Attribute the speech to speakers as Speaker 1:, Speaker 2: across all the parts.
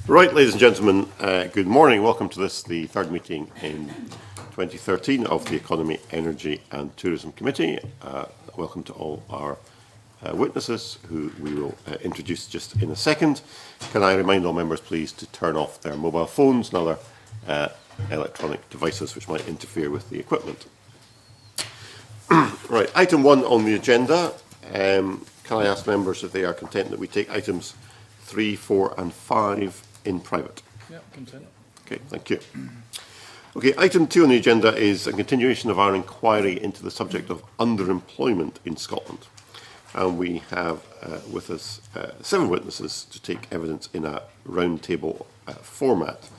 Speaker 1: Right, ladies and gentlemen, good morning. Welcome to this, the third meeting in 2013 of the Economy, Energy and Tourism Committee. Welcome to all our witnesses, who we will introduce just in a second. Can I remind all members, please, to turn off their mobile phones and other electronic devices which might interfere with the equipment. Right, item 1 on the agenda. Can I ask members if they are content that we take items 3, 4 and 5 in private?
Speaker 2: Yeah, content.
Speaker 1: Okay, thank you. Okay, item 2 on the agenda is a continuation of our inquiry into the subject of underemployment in Scotland. And we have with us 7 witnesses to take evidence in a round table format.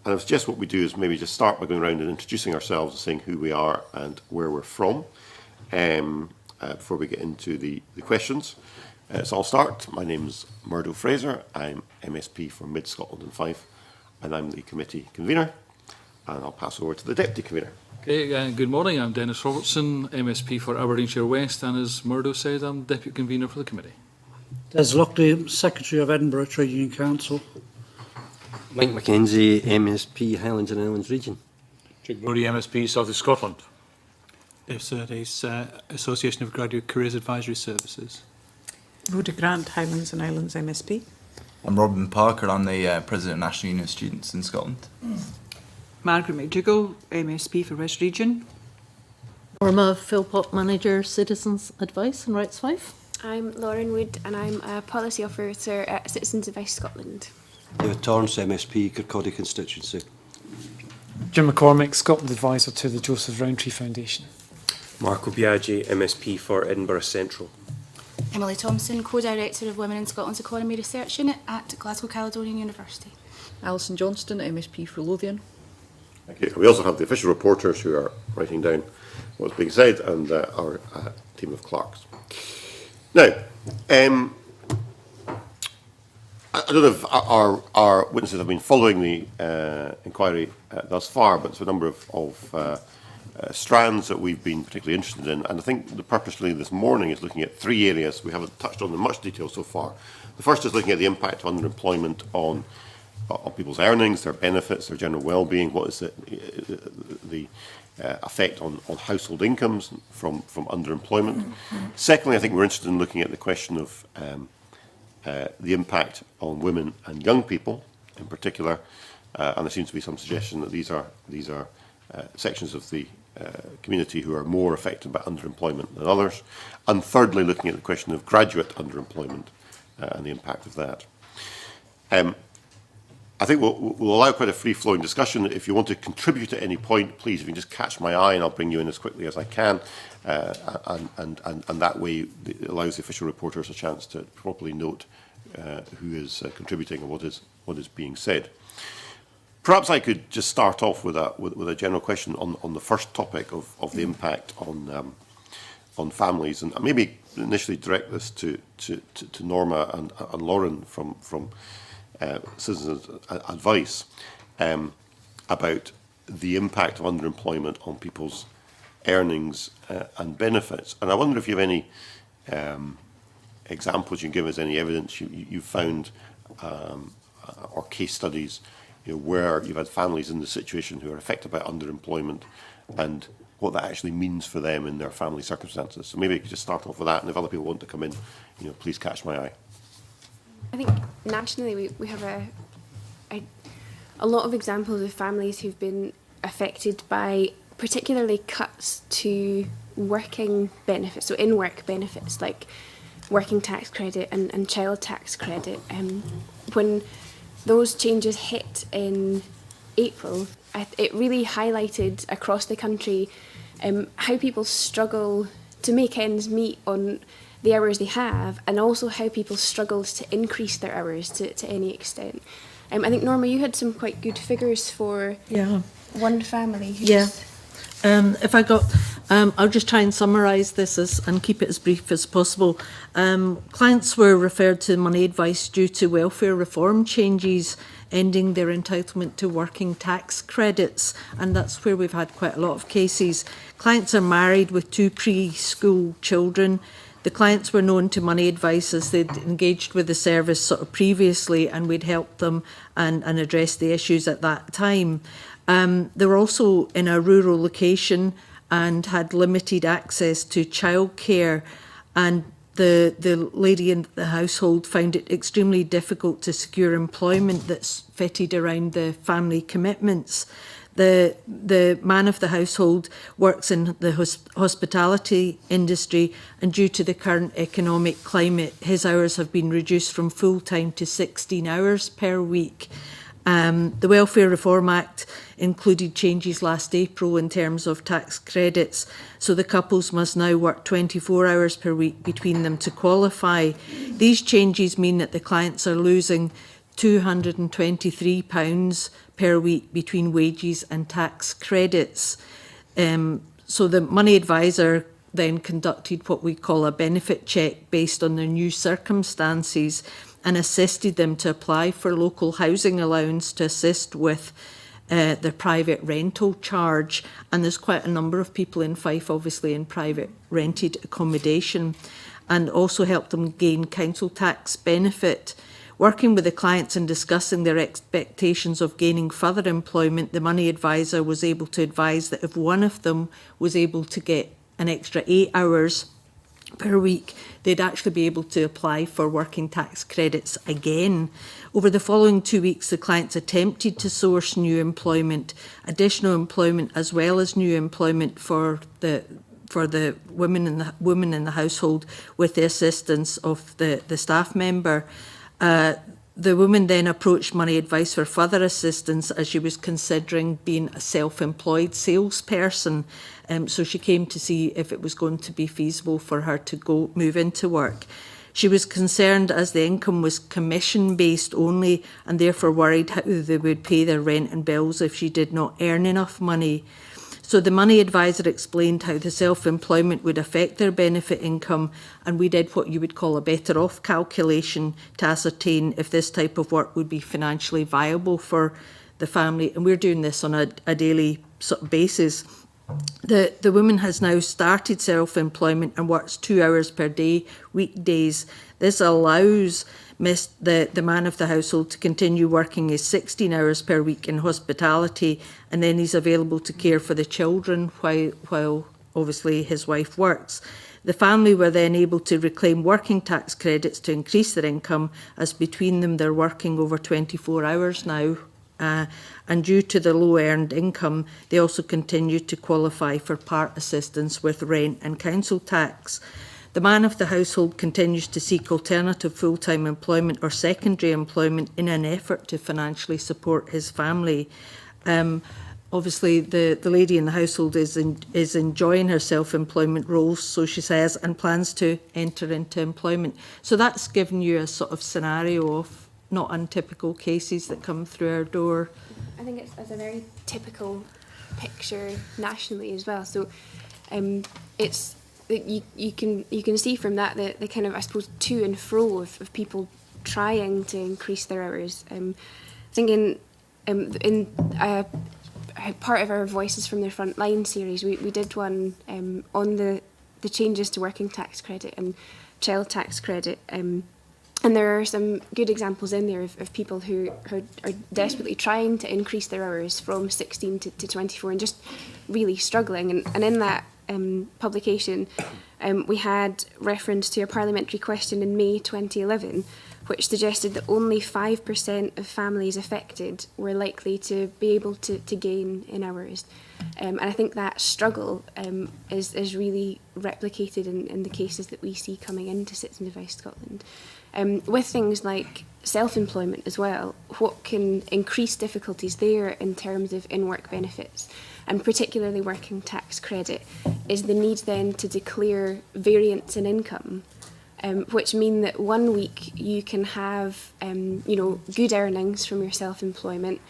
Speaker 1: And I suggest what we do is maybe just start by going around and introducing ourselves and saying who we are and where we're from before we get into the questions. So I'll start. My name's Murdo Fraser. I'm MSP for Mid Scotland and Fife, and I'm the committee convener. And I'll pass over to the deputy convener.
Speaker 2: Okay, good morning. I'm Dennis Robertson, MSP for Aberdeenshire West, and as Murdo said, I'm deputy convener for the committee.
Speaker 3: Des Lockley, Secretary of Edinburgh Trade Union Council.
Speaker 4: Mike Mackenzie, MSP Highlands and Islands Region.
Speaker 5: Jake Brody, MSP South of Scotland.
Speaker 6: Dave Surtees, Association of Graduate Careers Advisory Services.
Speaker 7: Rhoda Grant, Highlands and Islands MSP.
Speaker 8: I'm Robin Parker, I'm the President of National Union of Students in Scotland.
Speaker 7: Margaret McDougall, MSP for West Region.
Speaker 9: Norma Philpott, Manager, Citizens Advice and Rights Fife.
Speaker 10: I'm Lauren Wood and I'm a Policy Officer at Citizens Advice Scotland.
Speaker 4: David Torrance, MSP Kirkcaldy Constituency.
Speaker 11: Jim McCormick, Scotland Advisor to the Joseph Rowntree Foundation.
Speaker 12: Marco Biaggi, MSP for Edinburgh Central.
Speaker 13: Emily Thompson, Co-Director of Women in Scotland's Economy Research Unit at Glasgow Caledonian University.
Speaker 14: Alison Johnston, MSP for Lothian.
Speaker 1: Thank you. We also have the official reporters who are writing down what's being said, and our team of clerks. Now, I don't know if our witnesses have been following the inquiry thus far, but there's a number of strands that we've been particularly interested in, and I think the purpose really this morning is looking at 3 areas. We haven't touched on in much detail so far. The first is looking at the impact of underemployment on people's earnings, their benefits, their general well-being. What is the effect on household incomes from underemployment? Secondly, I think we're interested in looking at the question of the impact on women and young people in particular, and there seems to be some suggestion that these are sections of the community who are more affected by underemployment than others. And thirdly, looking at the question of graduate underemployment and the impact of that. I think we'll allow quite a free-flowing discussion. If you want to contribute at any point, please, if you can just catch my eye and I'll bring you in as quickly as I can. And that way it allows the official reporters a chance to properly note who is contributing and what is being said. Perhaps I could just start off with a general question on the first topic of the impact on families, and maybe initially direct this to Norma and Lauren from Citizens Advice about the impact of underemployment on people's earnings and benefits. And I wonder if you have any examples you can give us, any evidence you've found or case studies where you've had families in the situation who are affected by underemployment and what that actually means for them in their family circumstances. So maybe you could just start off with that, and if other people want to come in, please catch my eye.
Speaker 10: I think nationally we have a lot of examples of families who've been affected by particularly cuts to working benefits, so in-work benefits like working tax credit and child tax credit. When those changes hit in April, it really highlighted across the country how people struggle to make ends meet on the hours they have, and also how people struggled to increase their hours to any extent. I think, Norma, you had some quite good figures for one family.
Speaker 9: If I got, I'll just try and summarise this and keep it as brief as possible. Clients were referred to money advice due to welfare reform changes ending their entitlement to working tax credits, and that's where we've had quite a lot of cases. Clients are married with 2 preschool children. The clients were known to money advisors. They'd engaged with the service sort of previously, and we'd helped them and address the issues at that time. They were also in a rural location and had limited access to childcare, and the lady in the household found it extremely difficult to secure employment that's fitted around the family commitments. The man of the household works in the hospitality industry, and due to the current economic climate, his hours have been reduced from full-time to 16 hours per week. The Welfare Reform Act included changes last April in terms of tax credits, so the couples must now work 24 hours per week between them to qualify. These changes mean that the clients are losing £223 per week between wages and tax credits. So the money advisor then conducted what we call a benefit check based on their new circumstances and assisted them to apply for local housing allowance to assist with their private rental charge. And there's quite a number of people in Fife, obviously, in private rented accommodation, and also helped them gain council tax benefit. Working with the clients and discussing their expectations of gaining further employment, the money advisor was able to advise that if one of them was able to get an extra 8 hours per week, they'd actually be able to apply for working tax credits again. Over the following 2 weeks, the clients attempted to source new employment, additional employment, as well as new employment for the women in the household with the assistance of the staff member. The woman then approached Money Advice for further assistance as she was considering being a self-employed salesperson. So she came to see if it was going to be feasible for her to move into work. She was concerned as the income was commission-based only, and therefore worried how they would pay their rent and bills if she did not earn enough money. So the money advisor explained how the self-employment would affect their benefit income, and we did what you would call a better off calculation to ascertain if this type of work would be financially viable for the family. And we're doing this on a daily sort of basis. The woman has now started self-employment and works 2 hours per day, weekdays. This allows the man of the household to continue working his 16 hours per week in hospitality, and then he's available to care for the children while obviously his wife works. The family were then able to reclaim working tax credits to increase their income, as between them they're working over 24 hours now. And due to the low earned income, they also continue to qualify for part assistance with rent and council tax. The man of the household continues to seek alternative full-time employment or secondary employment in an effort to financially support his family. Obviously, the lady in the household is enjoying her self-employment roles, so she says, and plans to enter into employment. So that's given you a sort of scenario of not untypical cases that come through our door.
Speaker 10: I think it's a very typical picture nationally as well. So it's you can see from that the kind of, I suppose, to and fro of people trying to increase their hours. I think in part of our Voices from the Front Line series, we did one on the changes to working tax credit and child tax credit. And there are some good examples in there of people who are desperately trying to increase their hours from 16 to 24 and just really struggling. And in that publication, we had reference to a parliamentary question in May 2011, which suggested that only 5% of families affected were likely to be able to gain in hours. And I think that struggle is really replicated in the cases that we see coming into Citizen Advice Scotland. With things like self-employment as well, what can increase difficulties there in terms of in-work benefits, and particularly working tax credit, is the need then to declare variance in income, which mean that 1 week you can have good earnings from your self-employment,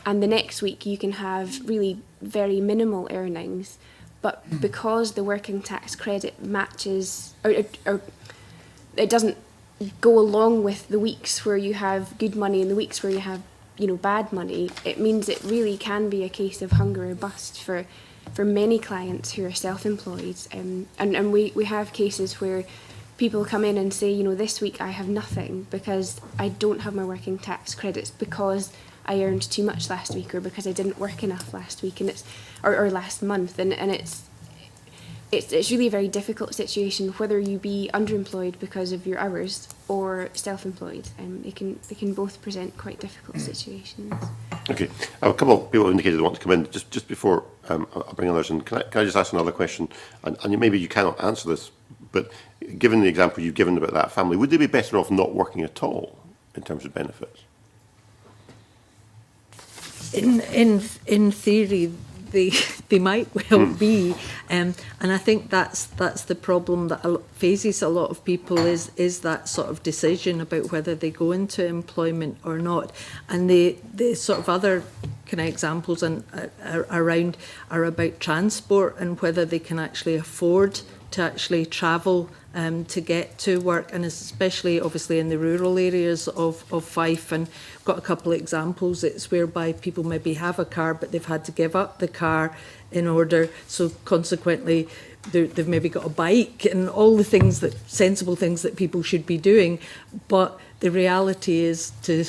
Speaker 10: and the next week you can have really very minimal earnings, but because the working tax credit matches, or it doesn't go along with the weeks where you have good money and the weeks where you have bad money, it means it really can be a case of hunger or bust for many clients who are self-employed. And we have cases where people come in and say, you know, this week I have nothing because I don't have my working tax credits because I earned too much last week, or because I didn't work enough last week, and it's or last month, and it's really a very difficult situation, whether you be underemployed because of your hours or self-employed. They can both present quite difficult situations.
Speaker 1: Okay, a couple of people indicated they want to come in. Just before I bring others in, can I just ask another question? And maybe you cannot answer this, but given the example you've given about that family, would they be better off not working at all in terms of benefits?
Speaker 9: In theory, they might well be, and I think that's the problem that faces a lot of people is that sort of decision about whether they go into employment or not. And the sort of other kind of examples around are about transport and whether they can actually afford to actually travel to get to work, and especially obviously in the rural areas of Fife. And got a couple of examples. It's whereby people maybe have a car but they've had to give up the car in order, so consequently they've maybe got a bike and all the things sensible things that people should be doing, but the reality is to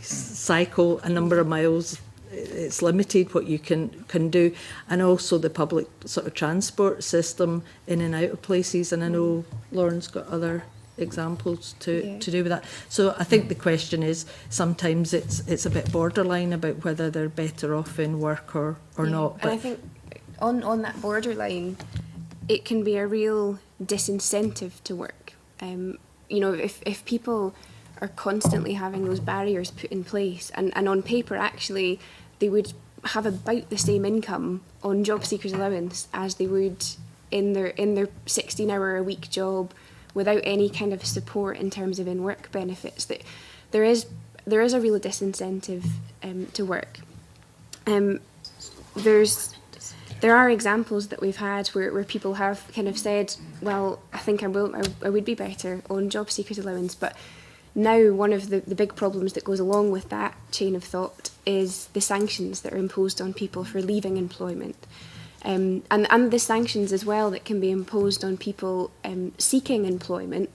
Speaker 9: cycle a number of miles, it's limited what you can do, and also the public sort of transport system in and out of places. And I know Lauren's got other examples to do with that. So I think the question is sometimes it's a bit borderline about whether they're better off in work or not.
Speaker 10: But and I think on that borderline, it can be a real disincentive to work. You know, if people are constantly having those barriers put in place, and on paper actually they would have about the same income on job seekers allowance as they would in their 16-hour-a-week job without any kind of support in terms of in-work benefits, that there is a real disincentive to work. There are examples that we've had where people have kind of said, well, I think I would be better on job seekers allowance, but now one of the big problems that goes along with that chain of thought is the sanctions that are imposed on people for leaving employment. And the sanctions as well that can be imposed on people seeking employment,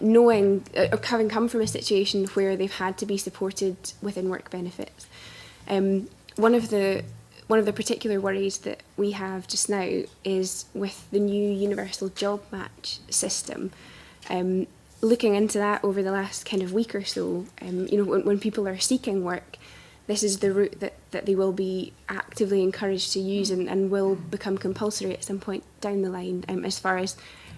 Speaker 10: knowing or having come from a situation where they've had to be supported within work benefits. One of the particular worries that we have just now is with the new universal job match system. Looking into that over the last kind of week or so, you know, when people are seeking work, this is the route that they will be actively encouraged to use and will become compulsory at some point down the line, as far as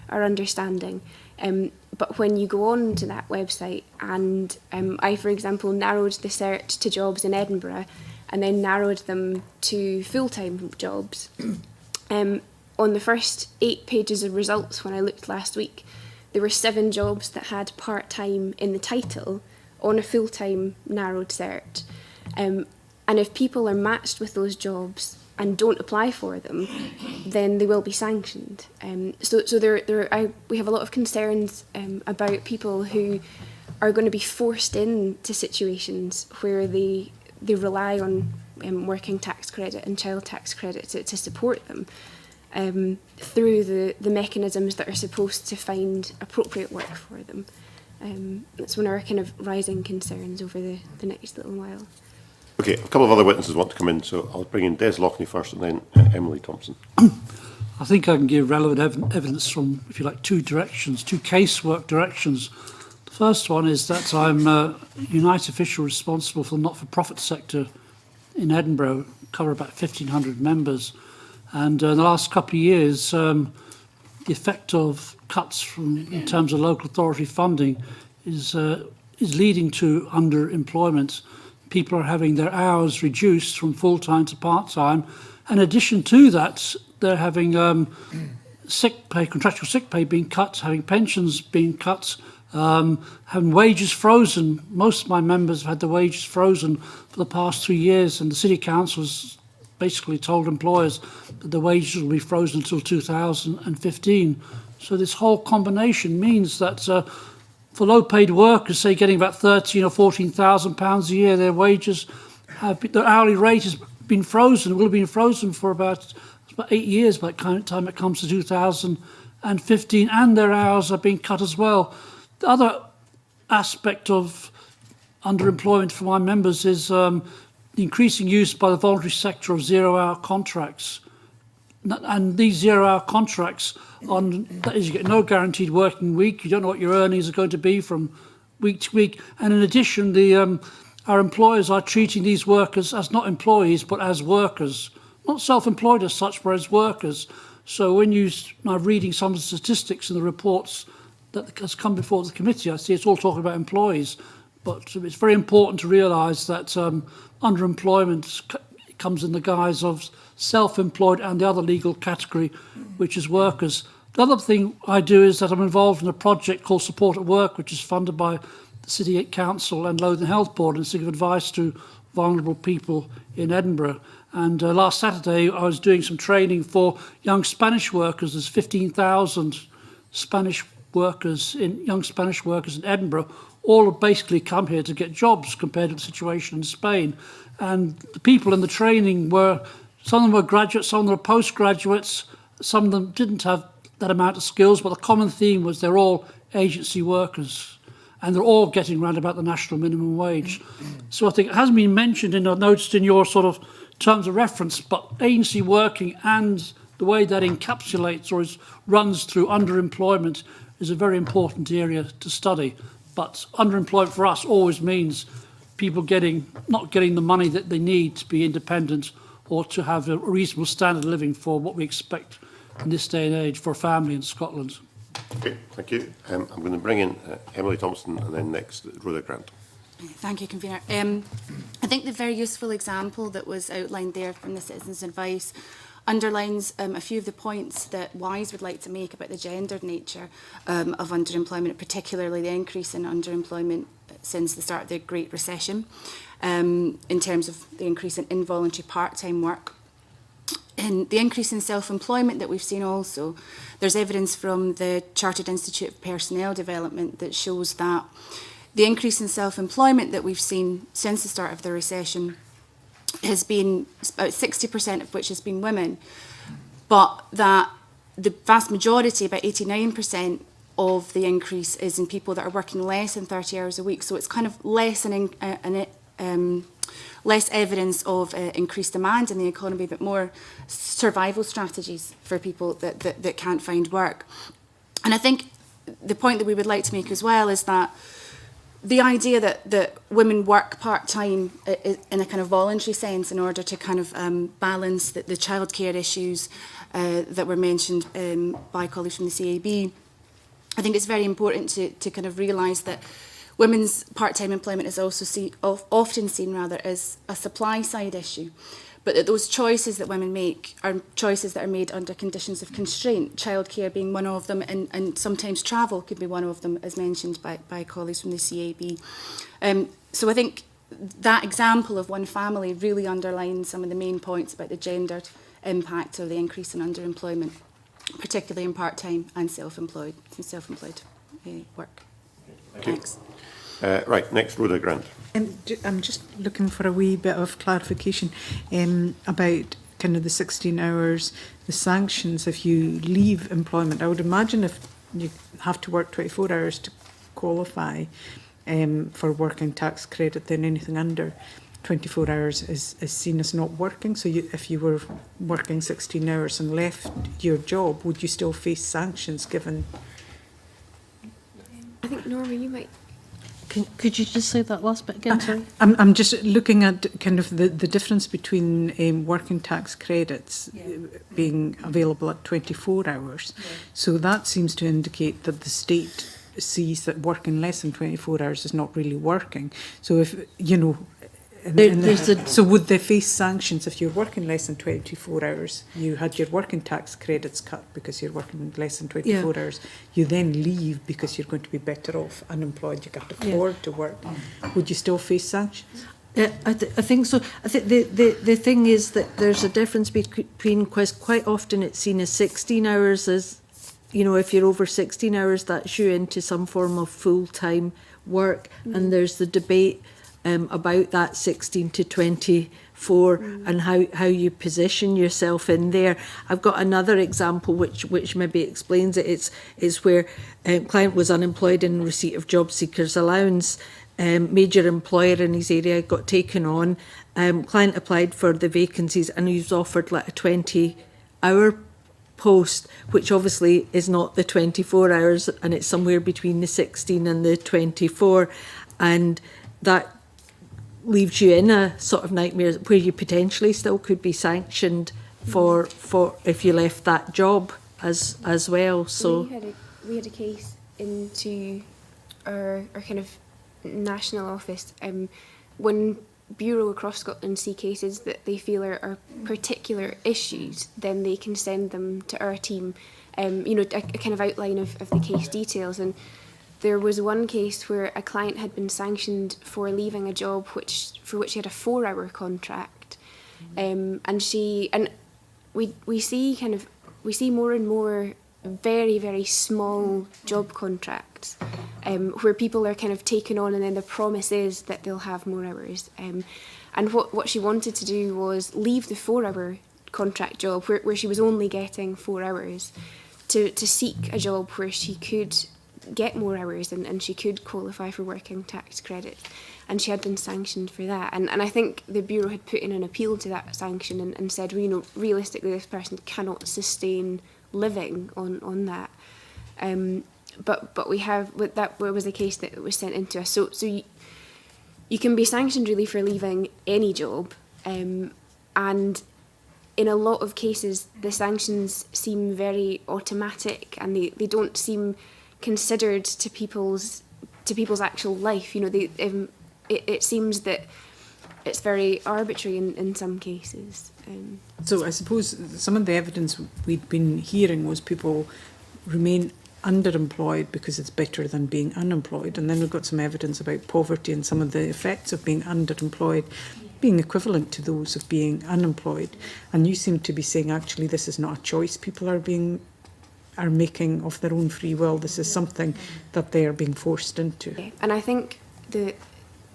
Speaker 10: our understanding. But when you go on to that website, and I, for example, narrowed the search to jobs in Edinburgh and then narrowed them to full-time jobs, on the first 8 pages of results when I looked last week, there were 7 jobs that had part-time in the title on a full-time narrowed search. And if people are matched with those jobs and don't apply for them, then they will be sanctioned. So we have a lot of concerns about people who are going to be forced into situations where they rely on working tax credit and child tax credit to support them. Through the mechanisms that are supposed to find appropriate work for them. That's one of our kind of rising concerns over the next little while.
Speaker 1: Okay, a couple of other witnesses want to come in, so I'll bring in Des Loughney first and then Emily Thompson.
Speaker 3: I think I can give relevant evidence from, if you like, 2 directions, 2 casework directions. The first one is that I'm a Unite official responsible for the not-for-profit sector in Edinburgh, cover about 1,500 members. And in the last couple of years, the effect of cuts in terms of local authority funding is leading to underemployment. People are having their hours reduced from full-time to part-time. In addition to that, they're having sick pay, contractual sick pay being cut, having pensions being cut, having wages frozen. Most of my members have had the wages frozen for the past 3 years, and the City Council's basically told employers that the wages will be frozen until 2015. So this whole combination means that for low-paid workers, say getting about £13,000 or £14,000 a year, their wages their hourly rate has been frozen. Will have been frozen for about 8 years by the time it comes to 2015. and 15, and their hours are being cut as well. The other aspect of underemployment for my members is the increasing use by the voluntary sector of zero-hour contracts. And these zero-hour contracts, that is, you get no guaranteed working week, you don't know what your earnings are going to be from week to week, and in addition, our employers are treating these workers as not employees, but as workers. Not self-employed as such, but as workers. So when I'm reading some of the statistics in the reports that has come before the committee, I see it's all talking about employees. But it's very important to realise that underemployment comes in the guise of self-employed and the other legal category, which is workers. The other thing I do is that I'm involved in a project called Support at Work, which is funded by the City Council and Lothian Health Board, and it's to give advice to vulnerable people in Edinburgh. And last Saturday, I was doing some training for young Spanish workers. There's 15,000 young Spanish workers in Edinburgh. All have basically come here to get jobs compared to the situation in Spain. And the people in the training some of them were graduates, some of them were postgraduates, some of them didn't have that amount of skills, but the common theme was they're all agency workers. And they're all getting round about the national minimum wage. So I think it hasn't been mentioned I noticed in your sort of terms of reference, but agency working and the way that encapsulates or runs through underemployment is a very important area to study. But underemployment for us always means people not getting the money that they need to be independent or to have a reasonable standard of living for what we expect in this day and age for a family in Scotland.
Speaker 1: Okay, thank you. I'm going to bring in Emily Thompson and then next Rhoda Grant.
Speaker 13: Thank you, Convener. I think the very useful example that was outlined there from the Citizens' Advice underlines a few of the points that WISE would like to make about the gendered nature of underemployment, particularly the increase in underemployment since the start of the Great Recession, in terms of the increase in involuntary part-time work. And the increase in self-employment that we've seen also, there's evidence from the Chartered Institute of Personnel Development that shows that the increase in self-employment that we've seen since the start of the recession has been about 60% of which has been women, but that the vast majority, about 89% of the increase is in people that are working less than 30 hours a week. So it's kind of less less evidence of increased demand in the economy, but more survival strategies for people that can't find work. And I think the point that we would like to make as well is that the idea that women work part-time in a kind of voluntary sense in order to kind of balance the childcare issues that were mentioned by colleagues from the CAB, I think it's very important to kind of realise that women's part-time employment is also often seen rather as a supply-side issue, but that those choices that women make are choices that are made under conditions of constraint, childcare being one of them, and sometimes travel could be one of them, as mentioned by colleagues from the CAB. So I think that example of one family really underlines some of the main points about the gendered impact of the increase in underemployment, particularly in part-time and self-employed work. Thanks.
Speaker 1: Right, next, Rhoda Grant.
Speaker 7: I'm just looking for a wee bit of clarification about kind of the 16 hours, the sanctions if you leave employment. I would imagine if you have to work 24 hours to qualify for working tax credit, then anything under 24 hours is seen as not working. So if you were working 16 hours and left your job, would you still face sanctions given?
Speaker 10: I think, Norma, you might...
Speaker 9: Could you just say that last bit again, sorry?
Speaker 7: I'm just looking at kind of the difference between working tax credits being available at 24 hours. Yeah. So that seems to indicate that the state sees that working less than 24 hours is not really working. So if, you know, so would they face sanctions if you're working less than 24 hours? You had your working tax credits cut because you're working less than 24 hours. You then leave because you're going to be better off unemployed. You can't afford to work. Would you still face sanctions?
Speaker 9: I think so. I think the thing is that there's a difference between quite often it's seen as 16 hours as, you know, if you're over 16 hours, that's you into some form of full-time work. And there's the debate about that 16 to 24 for and how you position yourself in there. I've got another example which maybe explains it. It's where client was unemployed in receipt of job seekers allowance. Major employer in his area got taken on. Client applied for the vacancies and he was offered like a 20-hour post, which obviously is not the 24 hours, and it's somewhere between the 16 and the 24, and that leaves you in a sort of nightmare where you potentially still could be sanctioned for if you left that job as well. So
Speaker 10: we had a case into our kind of national office. When Bureau across Scotland see cases that they feel are particular issues, then they can send them to our team, a kind of outline of the case details. And there was one case where a client had been sanctioned for leaving a job for which she had a 4-hour contract, and we see more and more very, very small job contracts where people are kind of taken on and then the promise is that they'll have more hours. And what she wanted to do was leave the 4-hour contract job where she was only getting 4 hours to seek a job where she could get more hours and she could qualify for working tax credit. And she had been sanctioned for that. And I think the Bureau had put in an appeal to that sanction and said, well, realistically, this person cannot sustain living on that. But we have, that was a case that was sent into us. So you can be sanctioned really for leaving any job, and in a lot of cases the sanctions seem very automatic and they don't seem considered to people's actual life. It seems that it's very arbitrary in some cases.
Speaker 7: So I suppose some of the evidence we'd been hearing was people remain underemployed because it's better than being unemployed, and then we've got some evidence about poverty and some of the effects of being underemployed being equivalent to those of being unemployed. And you seem to be saying actually this is not a choice people are making of their own free will. This is something that they are being forced into.
Speaker 10: Yeah. And I think the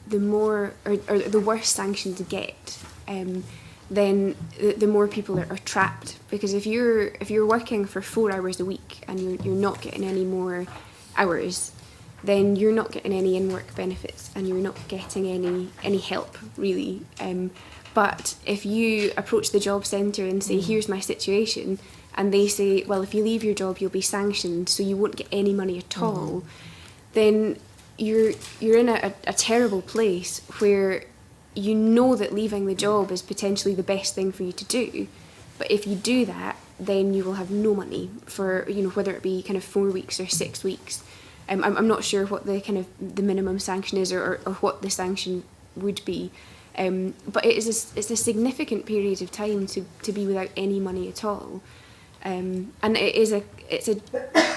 Speaker 10: more or the worse sanction to get, then the more people are trapped. Because if you're working for 4 hours a week and you're not getting any more hours, then you're not getting any in-work benefits and you're not getting any help really. But if you approach the job centre and say, here's my situation, and they say, well, if you leave your job you'll be sanctioned so you won't get any money at all, then you're in a terrible place where you know that leaving the job is potentially the best thing for you to do, but if you do that, then you will have no money for, whether it be kind of 4 weeks or 6 weeks. I'm not sure what the kind of the minimum sanction is or what the sanction would be, but it's a significant period of time to be without any money at all, and it's a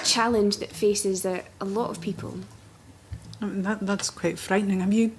Speaker 10: challenge that faces a lot of people.
Speaker 7: That's quite frightening. Have you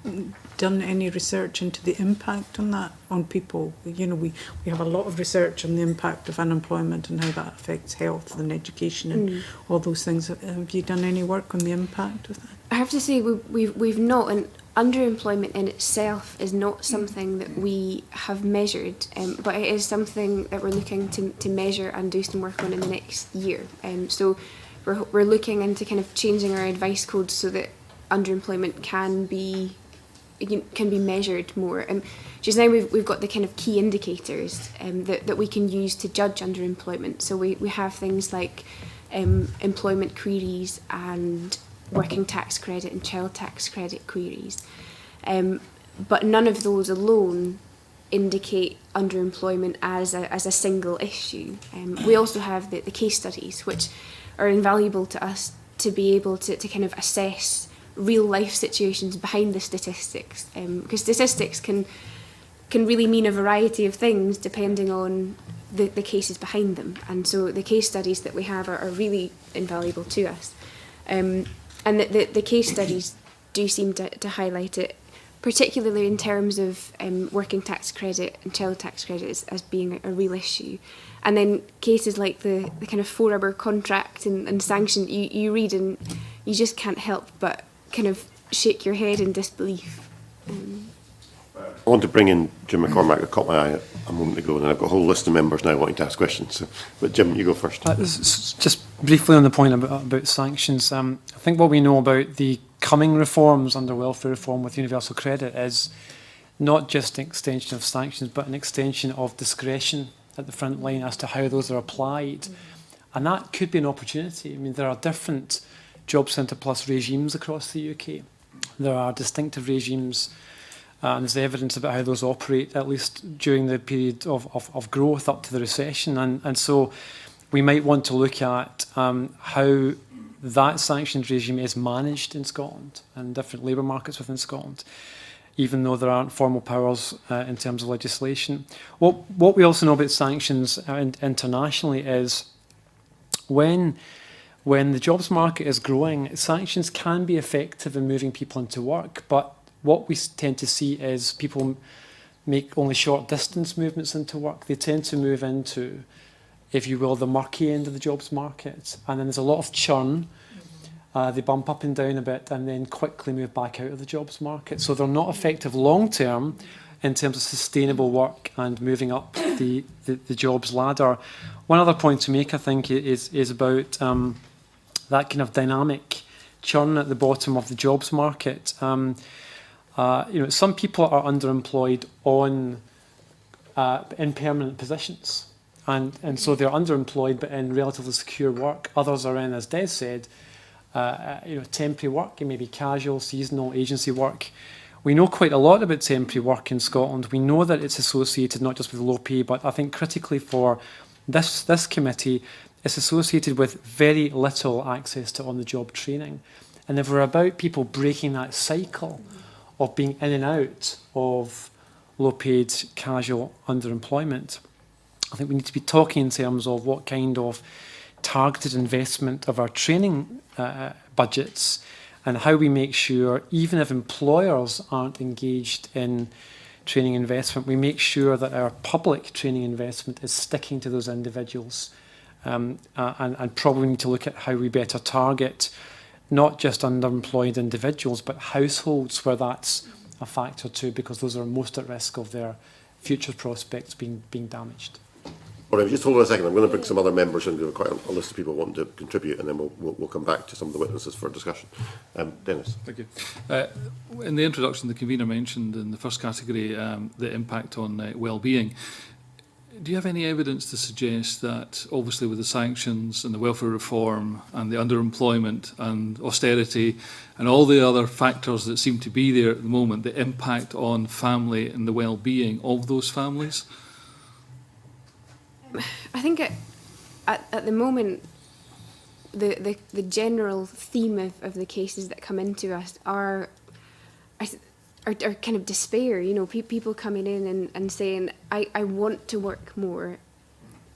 Speaker 7: done any research into the impact on that on people? We have a lot of research on the impact of unemployment and how that affects health and education and all those things. Have you done any work on the impact of that?
Speaker 10: I have to say we've not, and underemployment in itself is not something that we have measured, but it is something that we're looking to measure and do some work on in the next year. So we're looking into kind of changing our advice codes so that underemployment can be measured more. Just now we've got the kind of key indicators that we can use to judge underemployment. So we have things like employment queries and working tax credit and child tax credit queries. But none of those alone indicate underemployment as a single issue. We also have the case studies, which are invaluable to us to be able to kind of assess real life situations behind the statistics, because statistics can really mean a variety of things depending on the cases behind them, and so the case studies that we have are really invaluable to us, and the case studies do seem to highlight it, particularly in terms of working tax credit and child tax credit as being a real issue. And then cases like the kind of 4-hour contract and sanction, you read and you just can't help but kind of shake your head in disbelief.
Speaker 1: want to bring in Jim McCormack. I caught my eye a moment ago, and I've got a whole list of members now wanting to ask questions. So, but Jim, you go first.
Speaker 11: Just briefly on the point about sanctions, I think what we know about the coming reforms under welfare reform with universal credit is not just an extension of sanctions, but an extension of discretion at the front line as to how those are applied. And that could be an opportunity. I mean, there are different Job Centre Plus regimes across the UK. There are distinctive regimes, and there's evidence about how those operate, at least during the period of growth up to the recession. And so we might want to look at how that sanctions regime is managed in Scotland and different labour markets within Scotland, even though there aren't formal powers in terms of legislation. What we also know about sanctions internationally is when the jobs market is growing, sanctions can be effective in moving people into work, but what we tend to see is people make only short distance movements into work. They tend to move into, if you will, the murky end of the jobs market, and then there's a lot of churn. They bump up and down a bit and then quickly move back out of the jobs market. So they're not effective long term in terms of sustainable work and moving up the jobs ladder. One other point to make, I think, is about that kind of dynamic churn at the bottom of the jobs market. Some people are underemployed in permanent positions, and so they're underemployed but in relatively secure work. Others are in, as Des said, temporary work. It may be casual, seasonal, agency work. We know quite a lot about temporary work in Scotland. We know that it's associated not just with low pay, but I think critically for this committee, it's associated with very little access to on-the-job training. And if we're about people breaking that cycle of being in and out of low-paid, casual underemployment, I think we need to be talking in terms of what kind of targeted investment of our training budgets and how we make sure, even if employers aren't engaged in training investment, we make sure that our public training investment is sticking to those individuals. And probably need to look at how we better target not just underemployed individuals, but households where that's a factor too, because those are most at risk of their future prospects being damaged.
Speaker 1: All right, just hold on a second. I'm going to bring some other members and do quite a list of people wanting to contribute, and then we'll come back to some of the witnesses for discussion. Dennis.
Speaker 2: Thank you. In the introduction, the convener mentioned in the first category the impact on well-being. Do you have any evidence to suggest that, obviously with the sanctions and the welfare reform and the underemployment and austerity and all the other factors that seem to be there at the moment, the impact on family and the well-being of those families?
Speaker 10: I think at the moment, the general theme of the cases that come into us are kind of despair. You know, people coming in and saying, I want to work more,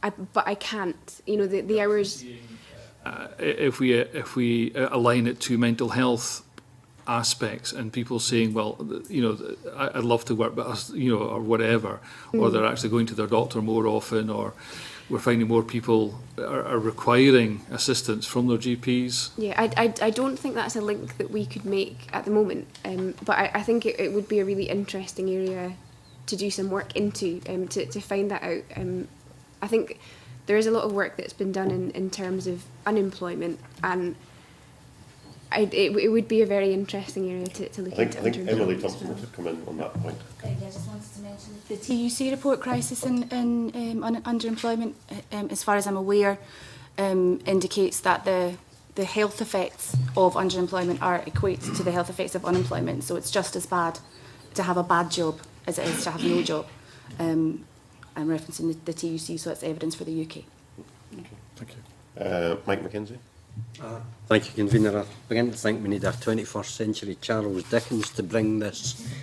Speaker 10: but I can't. You know, the hours.
Speaker 2: If we align it to mental health aspects and people saying, well, you know, I'd love to work, but, you know, or whatever, or they're actually going to their doctor more often, or we're finding more people are requiring assistance from their GPs.
Speaker 10: Yeah, I don't think that's a link that we could make at the moment, but I think it would be a really interesting area to do some work into, to find that out. I think there is a lot of work that's been done in terms of unemployment, and it would be a very interesting area to look into.
Speaker 1: I think Emily Thompson wanted to come in on that point.
Speaker 13: I just wanted to mention the TUC report, Crisis in Underemployment, as far as I'm aware, indicates that the health effects of underemployment are equate to the health effects of unemployment. So it's just as bad to have a bad job as it is to have no job. I'm referencing the TUC, so it's evidence for the UK.
Speaker 1: Okay. Thank you. Mike McKenzie.
Speaker 4: Thank you, Convener. I begin to think we need a 21st century Charles Dickens to bring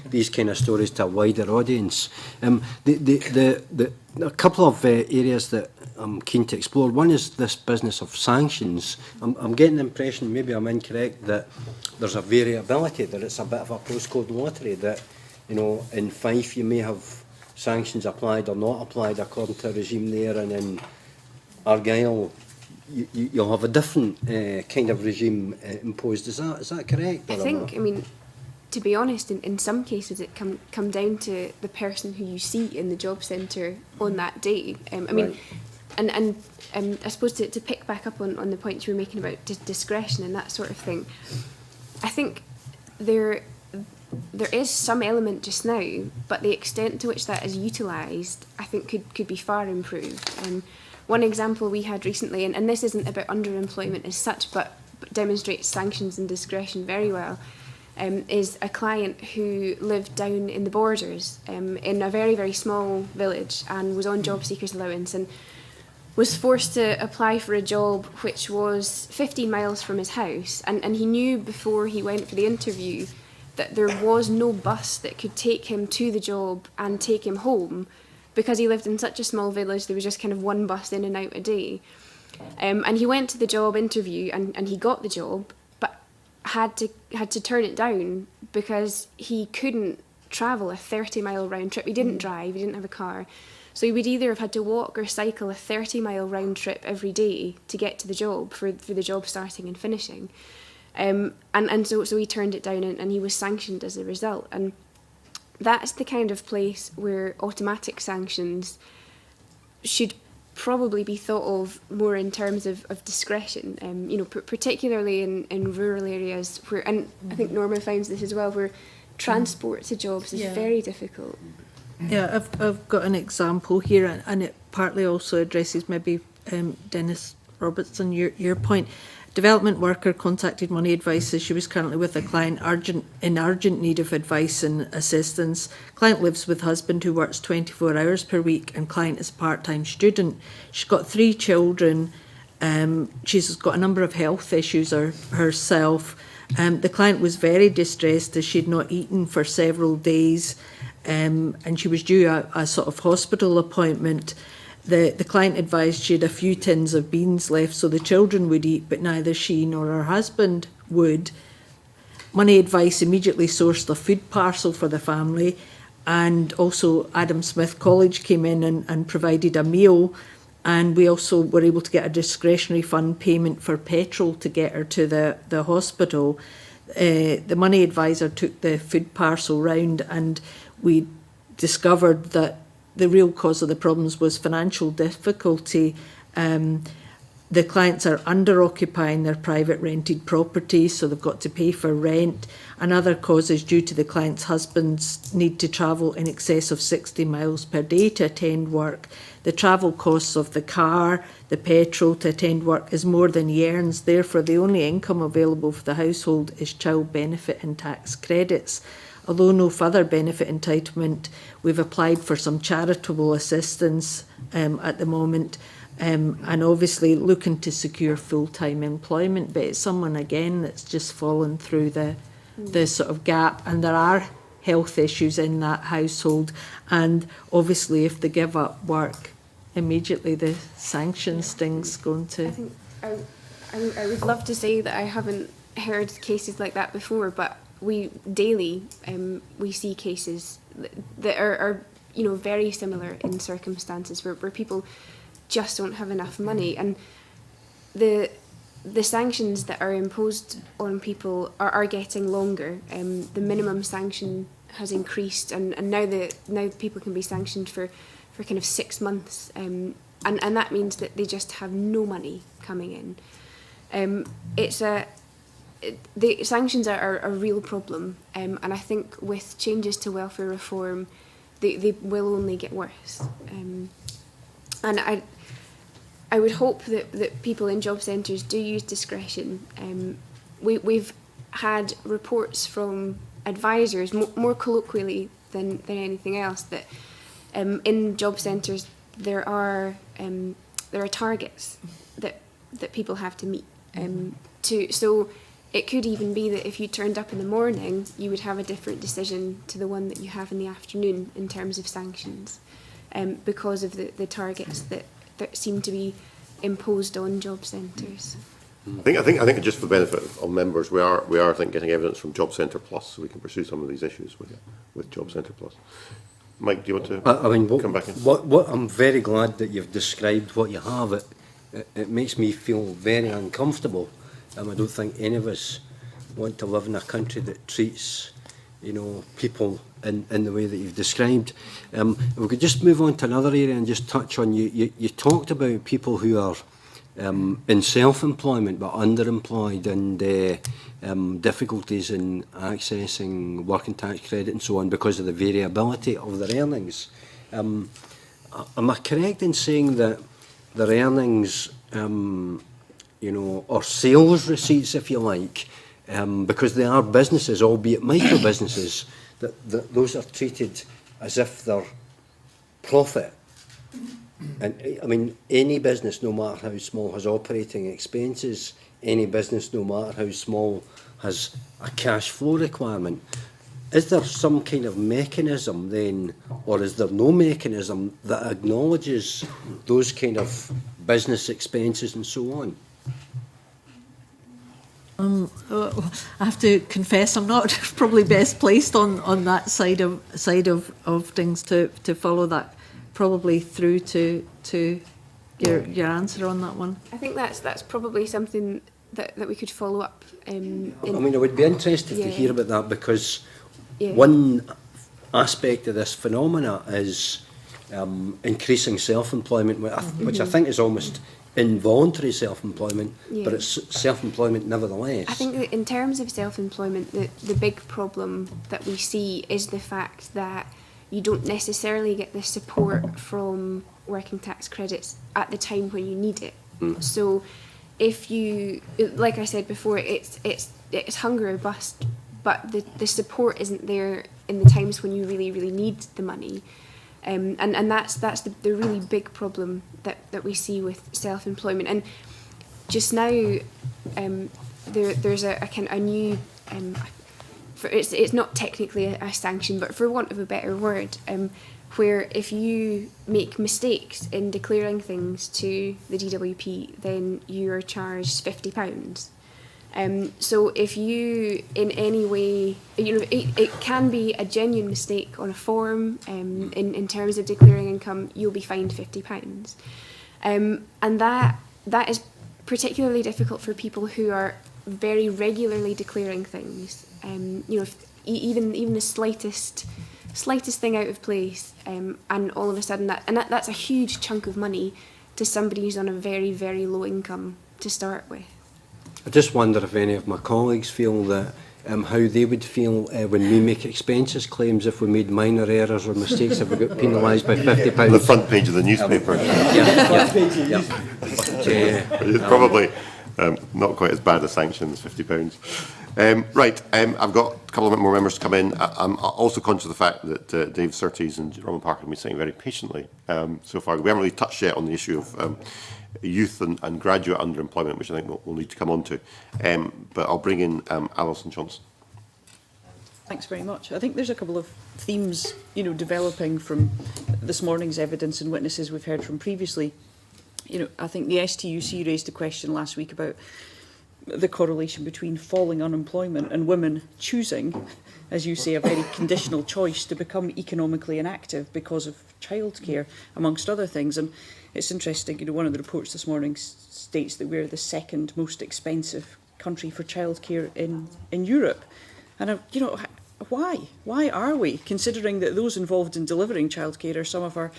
Speaker 4: these kind of stories to a wider audience. A couple of areas that I'm keen to explore. One is this business of sanctions. I'm getting the impression, maybe I'm incorrect, that there's a variability, that it's a bit of a postcode lottery, that, you know, in Fife you may have sanctions applied or not applied according to a regime there, and in Argyll you'll have a different kind of regime imposed. Is that correct?
Speaker 10: I think, I mean, to be honest, in some cases it come down to the person who you see in the job centre on that day. I mean, and I suppose to pick back up on the point you were making about discretion and that sort of thing, I think there is some element just now, but the extent to which that is utilised, I think could be far improved. One example we had recently, and this isn't about underemployment as such, but demonstrates sanctions and discretion very well, is a client who lived down in the borders in a very, very small village and was on job seekers allowance and was forced to apply for a job which was 15 miles from his house, and he knew before he went for the interview that there was no bus that could take him to the job and take him home, because he lived in such a small village. There was just kind of one bus in and out a day. And he went to the job interview and he got the job, but had to turn it down because he couldn't travel a 30-mile round trip. He didn't drive, he didn't have a car. So he would either have had to walk or cycle a 30-mile round trip every day to get to the job for the job starting and finishing. And so he turned it down and he was sanctioned as a result. And that's the kind of place where automatic sanctions should probably be thought of more in terms of discretion, you know, particularly in rural areas where, and I think Norma finds this as well, where transport to jobs is very difficult.
Speaker 9: Yeah, I've got an example here, and it partly also addresses maybe Dennis Robertson, your point. Development worker contacted Money Advice as she was currently with a client in urgent need of advice and assistance. Client lives with husband who works 24 hours per week, and client is a part-time student. She's got 3 children. She's got a number of health issues herself. The client was very distressed as she'd not eaten for several days, and she was due a sort of hospital appointment. The client advised she had a few tins of beans left so the children would eat, but neither she nor her husband would. Money Advice immediately sourced a food parcel for the family, and also Adam Smith College came in and provided a meal, and we also were able to get a discretionary fund payment for petrol to get her to the hospital. The money advisor took the food parcel round, and we discovered that the real cause of the problems was financial difficulty. The clients are under-occupying their private rented properties, so they've got to pay for rent. Another cause is due to the client's husband's need to travel in excess of 60 miles per day to attend work. The travel costs of the car, the petrol to attend work is more than he earns. Therefore, the only income available for the household is child benefit and tax credits. Although no further benefit entitlement, we've applied for some charitable assistance at the moment, and obviously looking to secure full-time employment. But it's someone, again, that's just fallen through the sort of gap, and there are health issues in that household, and obviously if they give up work, immediately the sanction sting's going to...
Speaker 10: I think I would love to say that I haven't heard cases like that before, but we daily we see cases that are you know, very similar in circumstances where people just don't have enough money, and the sanctions that are imposed on people are getting longer. The minimum sanction has increased, and now people can be sanctioned for kind of 6 months, and that means that they just have no money coming in. The sanctions are a real problem, and I think with changes to welfare reform, they will only get worse. And I would hope that people in job centres do use discretion. We've had reports from advisors, more colloquially than anything else, that in job centres there are targets that people have to meet. So it could even be that if you turned up in the morning, you would have a different decision to the one that you have in the afternoon in terms of sanctions, because of the targets that seem to be imposed on job centres.
Speaker 1: I think just for the benefit of members, we are I think getting evidence from Job Centre Plus, so we can pursue some of these issues with Job Centre Plus. Mike, do you want to come back in?
Speaker 4: What I'm very glad that you've described what you have. It makes me feel very uncomfortable. I don't think any of us want to live in a country that treats you know, people in the way that you've described. If we could just move on to another area and just touch on, you talked about people who are in self-employment but underemployed and difficulties in accessing working tax credit and so on because of the variability of their earnings. Am I correct in saying that their earnings, you know, or sales receipts, if you like, because they are businesses, albeit micro businesses, that those are treated as if they're profit? And I mean, any business, no matter how small, has operating expenses. Any business, no matter how small, has a cash flow requirement. Is there some kind of mechanism then, or is there no mechanism that acknowledges those kind of business expenses and so on?
Speaker 9: I have to confess I'm not probably best placed on that side of things to follow that probably through to your answer on that one.
Speaker 10: I think that's probably something that we could follow up.
Speaker 4: I mean, I would be interested to hear about that, because
Speaker 10: Yeah.
Speaker 4: one aspect of this phenomena is increasing self-employment, which I think is almost involuntary self-employment, but it's self-employment nevertheless.
Speaker 10: I think that in terms of self-employment, the big problem that we see is the fact that you don't necessarily get the support from working tax credits at the time when you need it. So if you, like I said before, it's hunger or bust, but the support isn't there in the times when you really, really need the money. And that's the really big problem that we see with self-employment. And just now, there's a new, it's not technically a sanction, but for want of a better word, where if you make mistakes in declaring things to the DWP, then you are charged £50. So if you in any way, you know, it can be a genuine mistake on a form, in terms of declaring income, you'll be fined £50. And that is particularly difficult for people who are very regularly declaring things. You know, even the slightest thing out of place, and all of a sudden that's a huge chunk of money to somebody who's on a very, very low income to start with.
Speaker 4: I just wonder if any of my colleagues feel that how they would feel when we make expenses claims if we made minor errors or mistakes, if we got penalised by £50.
Speaker 1: The front page of the newspaper. It's probably not quite as bad a sanction as £50. Right, I've got a couple of more members to come in. I'm also conscious of the fact that Dave Surtees and Robin Parker have been sitting very patiently so far. We haven't really touched yet on the issue of youth and graduate underemployment, which I think we'll need to come on to. But I'll bring in Alison Johnson.
Speaker 14: Thanks very much. I think there's a couple of themes, you know, developing from this morning's evidence and witnesses we've heard from previously. You know, I think the STUC raised a question last week about the correlation between falling unemployment and women choosing, as you say, a very conditional choice to become economically inactive because of childcare, amongst other things. And it's interesting, you know, one of the reports this morning states that we're the second most expensive country for childcare in Europe. And, you know, why? Why are we, considering that those involved in delivering childcare are some of our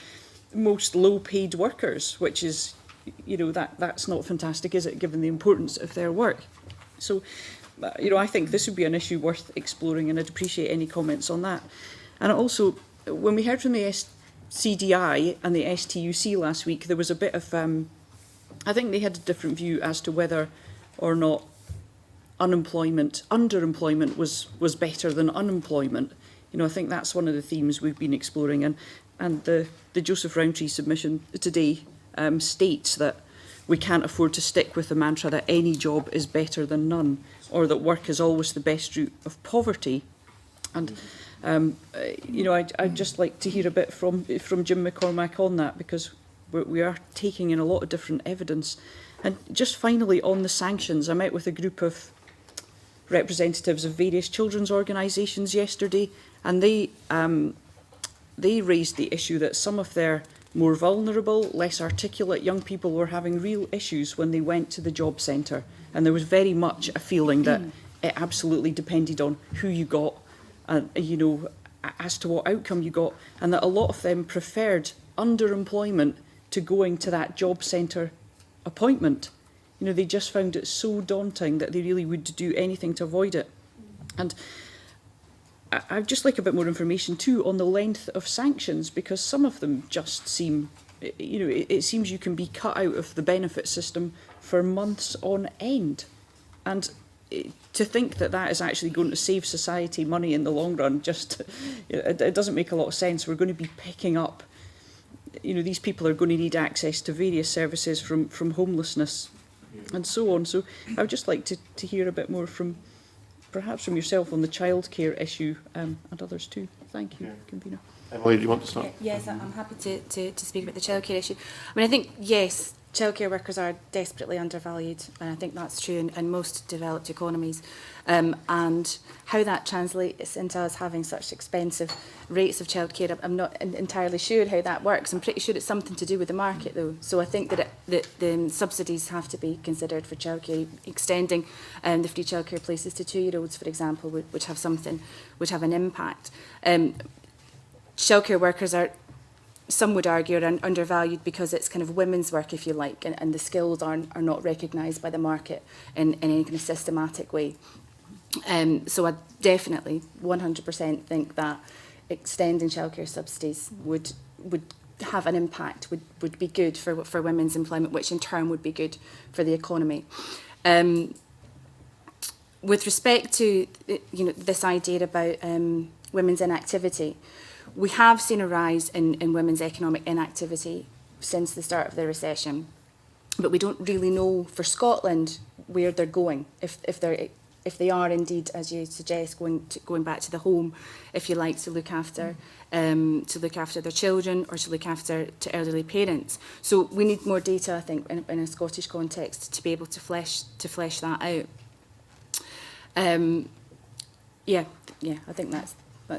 Speaker 14: most low-paid workers, which is, you know, that's not fantastic, is it, given the importance of their work? So, you know, I think this would be an issue worth exploring, and I'd appreciate any comments on that. And also, when we heard from the CDI and the STUC last week, there was a bit of, I think they had a different view as to whether or not underemployment was better than unemployment. You know, I think that's one of the themes we've been exploring, and the Joseph Rowntree submission today states that we can't afford to stick with the mantra that any job is better than none, or that work is always the best route of poverty. And you know, I'd just like to hear a bit from Jim McCormack on that, because we are taking in a lot of different evidence. And just finally, on the sanctions, I met with a group of representatives of various children's organisations yesterday, and they raised the issue that some of their more vulnerable, less articulate young people were having real issues when they went to the job centre, and there was very much a feeling that it absolutely depended on who you got you know, as to what outcome you got, and that a lot of them preferred underemployment to going to that job centre appointment. You know, they just found it so daunting that they really would do anything to avoid it. And I'd just like a bit more information too on the length of sanctions, because some of them just seem, you know, it seems you can be cut out of the benefit system for months on end. And to think that that is actually going to save society money in the long run, just, it doesn't make a lot of sense. We're going to be picking up, you know, these people are going to need access to various services from homelessness and so on. So I would just like to hear a bit more from, perhaps from yourself on the childcare issue and others too. Thank you, Convener.
Speaker 1: Emily, do you want to start?
Speaker 13: Yes, I'm happy to speak about the childcare issue. I mean, I think, yes, childcare workers are desperately undervalued, and I think that's true in most developed economies. And how that translates into us having such expensive rates of childcare, I'm not entirely sure how that works. I'm pretty sure it's something to do with the market, though. So I think that the subsidies have to be considered for childcare, extending the free childcare places to 2-year-olds, for example, which have an impact. Childcare workers are, some would argue, are undervalued because it's kind of women's work, if you like, and the skills are not recognised by the market in any kind of systematic way. So I definitely 100% think that extending childcare subsidies would have an impact, would be good for women's employment, which in turn would be good for the economy. With respect to this idea about women's inactivity, we have seen a rise in women's economic inactivity since the start of the recession, but we don't really know for Scotland where they're going, if they are indeed, as you suggest, going back to the home, if you like, to look after their children or to look after to elderly parents. So we need more data, I think, in a Scottish context to be able to flesh that out. I think that's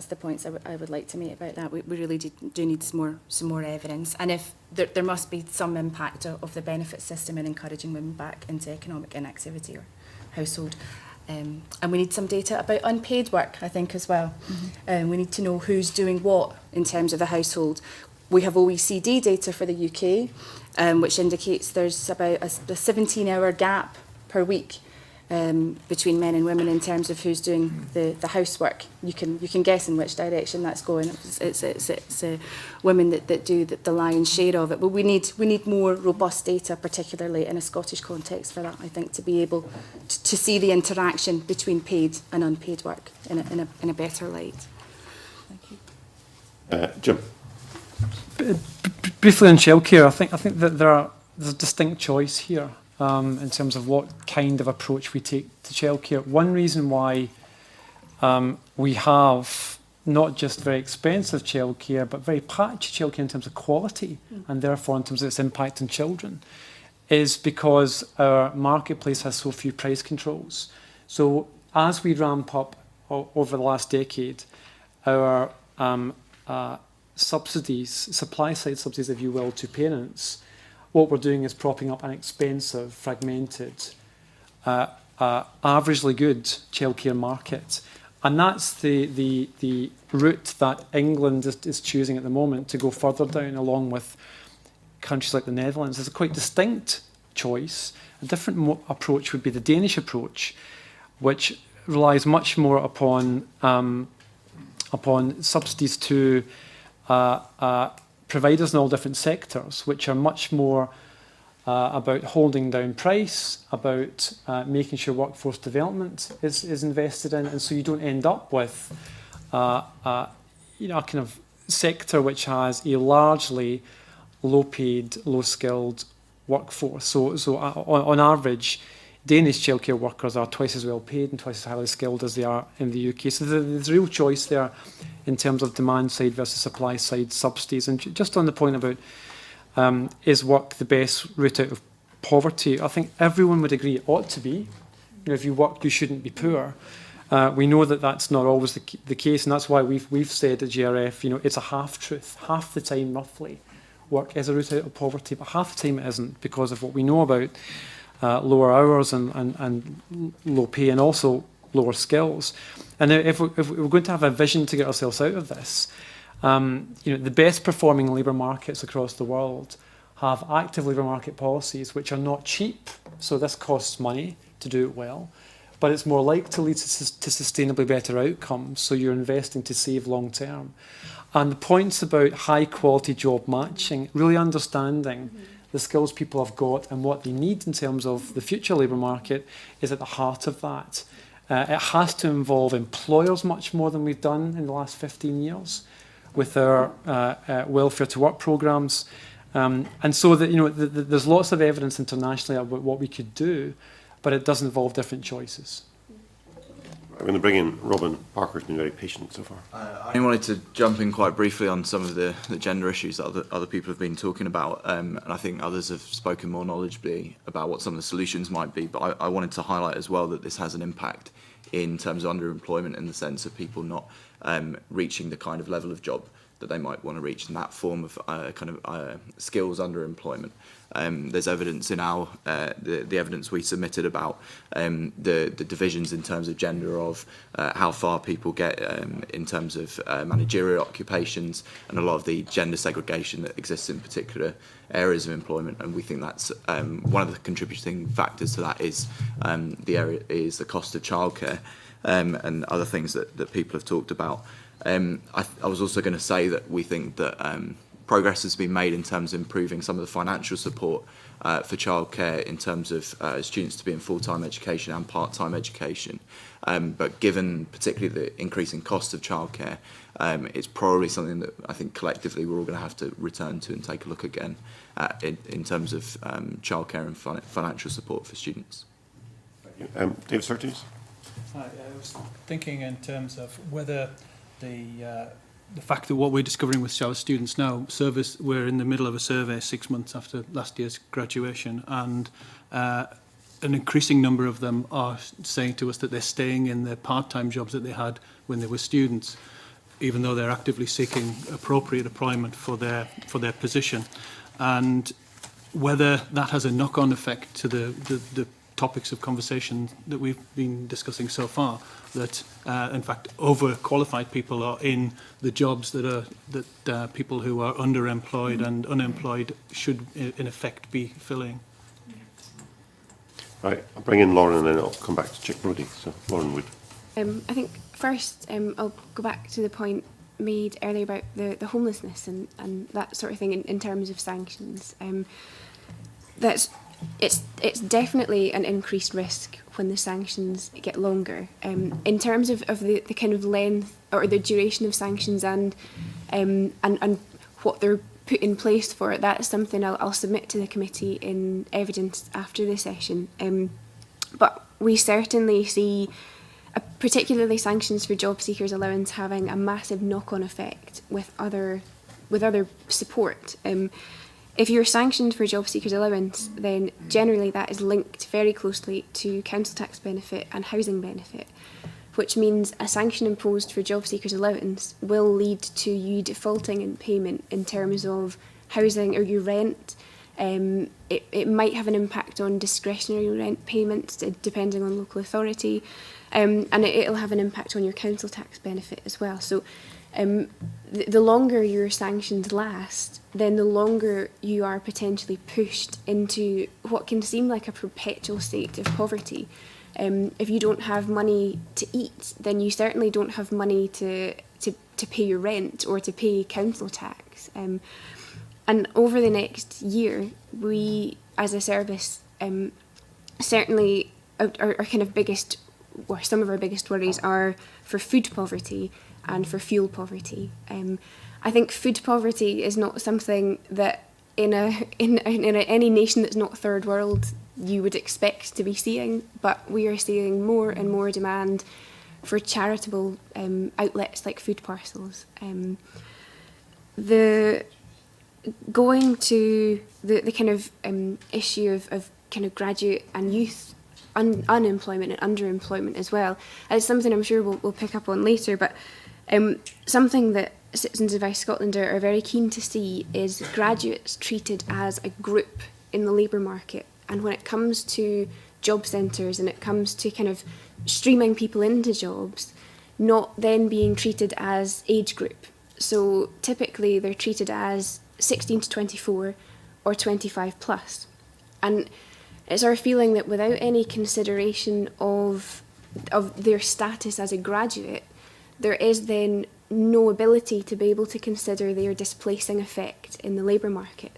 Speaker 13: the points I would like to make about that. We really do need some more evidence, and if there must be some impact of the benefit system in encouraging women back into economic inactivity or household. And we need some data about unpaid work, I think, as well. We need to know who's doing what in terms of the household. We have OECD data for the UK, which indicates there's about a 17-hour gap per week between men and women in terms of who's doing the housework. You can guess in which direction that's going. It's women that do the lion's share of it. But we need more robust data, particularly in a Scottish context, for that, I think, to be able to see the interaction between paid and unpaid work in a better light. Thank you.
Speaker 1: Jim.
Speaker 11: Briefly on childcare, I think that there's a distinct choice here. In terms of what kind of approach we take to childcare. One reason why we have not just very expensive childcare, but very patchy childcare in terms of quality, and therefore in terms of its impact on children, is because our marketplace has so few price controls. So as we ramp up over the last decade, our subsidies, supply-side subsidies, if you will, to parents, what we're doing is propping up an expensive, fragmented, averagely good childcare market. And that's the route that England is choosing at the moment to go further down, along with countries like the Netherlands. It's a quite distinct choice. A different approach would be the Danish approach, which relies much more upon subsidies to providers in all different sectors, which are much more about holding down price, about making sure workforce development is invested in, and so you don't end up with a kind of sector which has a largely low-paid, low-skilled workforce. So on average, Danish childcare workers are twice as well paid and twice as highly skilled as they are in the UK. So there's a real choice there in terms of demand side versus supply side subsidies. And just on the point about is work the best route out of poverty, I think everyone would agree it ought to be. You know, if you work, you shouldn't be poor. We know that that's not always the case, and that's why we've said at GRF, you know, it's a half-truth. Half the time, roughly, work is a route out of poverty, but half the time it isn't, because of what we know about lower hours and low pay, and also lower skills. And if we're going to have a vision to get ourselves out of this, the best performing labour markets across the world have active labour market policies which are not cheap, so this costs money to do it well, but it's more likely to lead to sustainably better outcomes, so you're investing to save long term. And the points about high quality job matching, really understanding the skills people have got and what they need in terms of the future labour market is at the heart of that. It has to involve employers much more than we've done in the last 15 years with our welfare to work programmes. And so that, there's lots of evidence internationally about what we could do, but it does involve different choices.
Speaker 1: I'm going to bring in Robin Parker, who's been very patient so far.
Speaker 8: I wanted to jump in quite briefly on some of the gender issues that other people have been talking about, and I think others have spoken more knowledgeably about what some of the solutions might be, but I wanted to highlight as well that this has an impact in terms of underemployment, in the sense of people not reaching the kind of level of job that they might want to reach, in that form of skills underemployment. There's evidence in our the evidence we submitted about the divisions in terms of gender of how far people get in terms of managerial occupations, and a lot of the gender segregation that exists in particular areas of employment. And we think that's one of the contributing factors to that is the cost of childcare and other things that people have talked about. I was also going to say that we think that progress has been made in terms of improving some of the financial support for childcare in terms of students to be in full-time education and part-time education. But given particularly the increasing cost of childcare, it's probably something that I think collectively we're all going to have to return to and take a look again at in terms of childcare and financial support for students.
Speaker 1: Thank you. David Surtees?
Speaker 6: I was thinking in terms of whether the fact that what we're discovering with our students now, we're in the middle of a survey 6 months after last year's graduation, and an increasing number of them are saying to us that they're staying in their part-time jobs that they had when they were students, even though they're actively seeking appropriate employment for their position. And whether that has a knock-on effect to the topics of conversation that we've been discussing so far, that in fact overqualified people are in the jobs that people who are underemployed and unemployed should in effect be filling.
Speaker 1: Right, I'll bring in Lauren and then I'll come back to Chick Brody. So Lauren Wood. I
Speaker 10: think first I'll go back to the point made earlier about the homelessness and that sort of thing in terms of sanctions. It's definitely an increased risk when the sanctions get longer. In terms of the kind of length or the duration of sanctions and what they're put in place for it, that's something I'll submit to the committee in evidence after the session. But we certainly see, particularly sanctions for job seekers allowance, having a massive knock-on effect with other support. If you're sanctioned for job seekers allowance, then generally that is linked very closely to council tax benefit and housing benefit, which means a sanction imposed for job seekers allowance will lead to you defaulting in payment in terms of housing or your rent. It might have an impact on discretionary rent payments depending on local authority, and it'll have an impact on your council tax benefit as well. So the longer your sanctions last, then the longer you are potentially pushed into what can seem like a perpetual state of poverty. If you don't have money to eat, then you certainly don't have money to pay your rent or to pay council tax. And over the next year, we, as a service, certainly our kind of biggest, or some of our biggest worries are for food poverty and for fuel poverty. I think food poverty is not something that in any nation that's not third world you would expect to be seeing, but we are seeing more and more demand for charitable outlets like food parcels. Going to the kind of issue of kind of graduate and youth unemployment and underemployment as well, it's something I'm sure we'll pick up on later, but something that Citizens Advice Scotland are very keen to see is graduates treated as a group in the labour market. And when it comes to job centres and it comes to kind of streaming people into jobs, not then being treated as age group. So typically they're treated as 16 to 24 or 25 plus. And it's our feeling that without any consideration of their status as a graduate, there is then no ability to be able to consider their displacing effect in the labour market.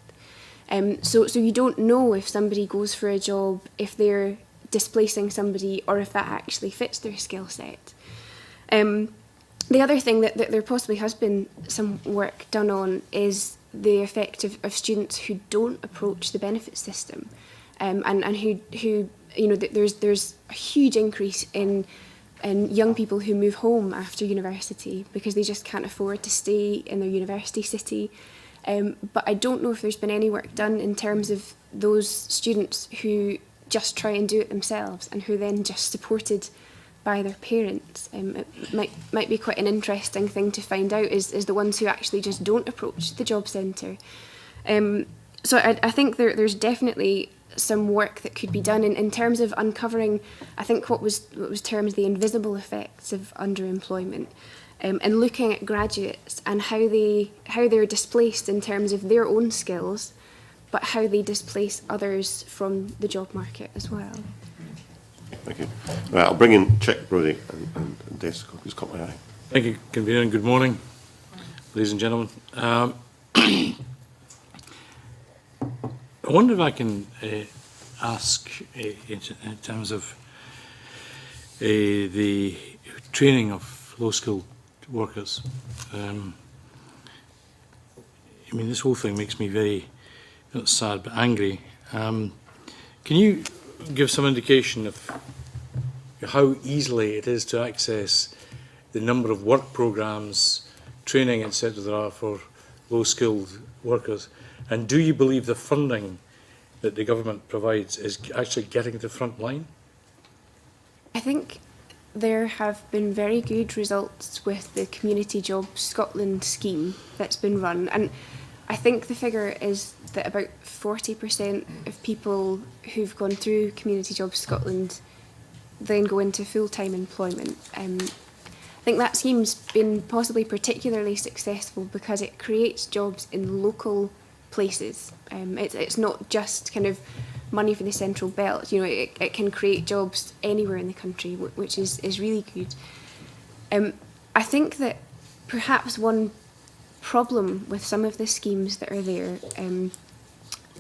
Speaker 10: So you don't know if somebody goes for a job, if they're displacing somebody, or if that actually fits their skill set. The other thing that there possibly has been some work done on is the effect of students who don't approach the benefit system, and who you know, there's a huge increase in young people who move home after university because they just can't afford to stay in their university city. But I don't know if there's been any work done in terms of those students who just try and do it themselves and who then just supported by their parents. It might be quite an interesting thing to find out is the ones who actually just don't approach the job centre. So I think there's definitely some work that could be done in terms of uncovering, I think, what was termed the invisible effects of underemployment, and looking at graduates and how they're displaced in terms of their own skills, but how they displace others from the job market as well.
Speaker 1: Thank you. Right, I'll bring in Chick, Brodie and Des, who's caught my eye.
Speaker 5: Thank you, Convener, and good morning, ladies and gentlemen. I wonder if I can ask in terms of the training of low-skilled workers. I mean, this whole thing makes me very, not sad, but angry. Can you give some indication of how easily it is to access the number of work programmes, training, etc. there are for low-skilled workers? And do you believe the funding that the government provides is actually getting to the front line?
Speaker 10: I think there have been very good results with the Community Jobs Scotland scheme that's been run. And I think the figure is that about 40% of people who've gone through Community Jobs Scotland then go into full-time employment. I think that scheme's been possibly particularly successful because it creates jobs in local places. It's not just kind of money for the central belt. You know, it can create jobs anywhere in the country, which is really good. I think that perhaps one problem with some of the schemes that are there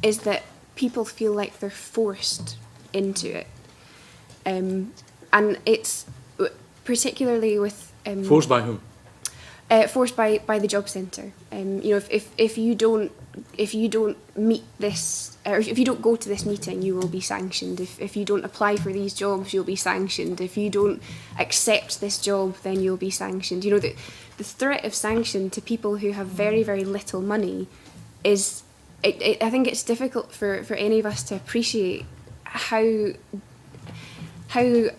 Speaker 10: is that people feel like they're forced into it, and it's particularly with
Speaker 5: forced by whom?
Speaker 10: Forced by the job centre. You know, if you don't meet this, or if you don't go to this meeting, you will be sanctioned. If you don't apply for these jobs, you'll be sanctioned. If you don't accept this job, then you'll be sanctioned. You know, the threat of sanction to people who have very, very little money is, I think it's difficult for any of us to appreciate how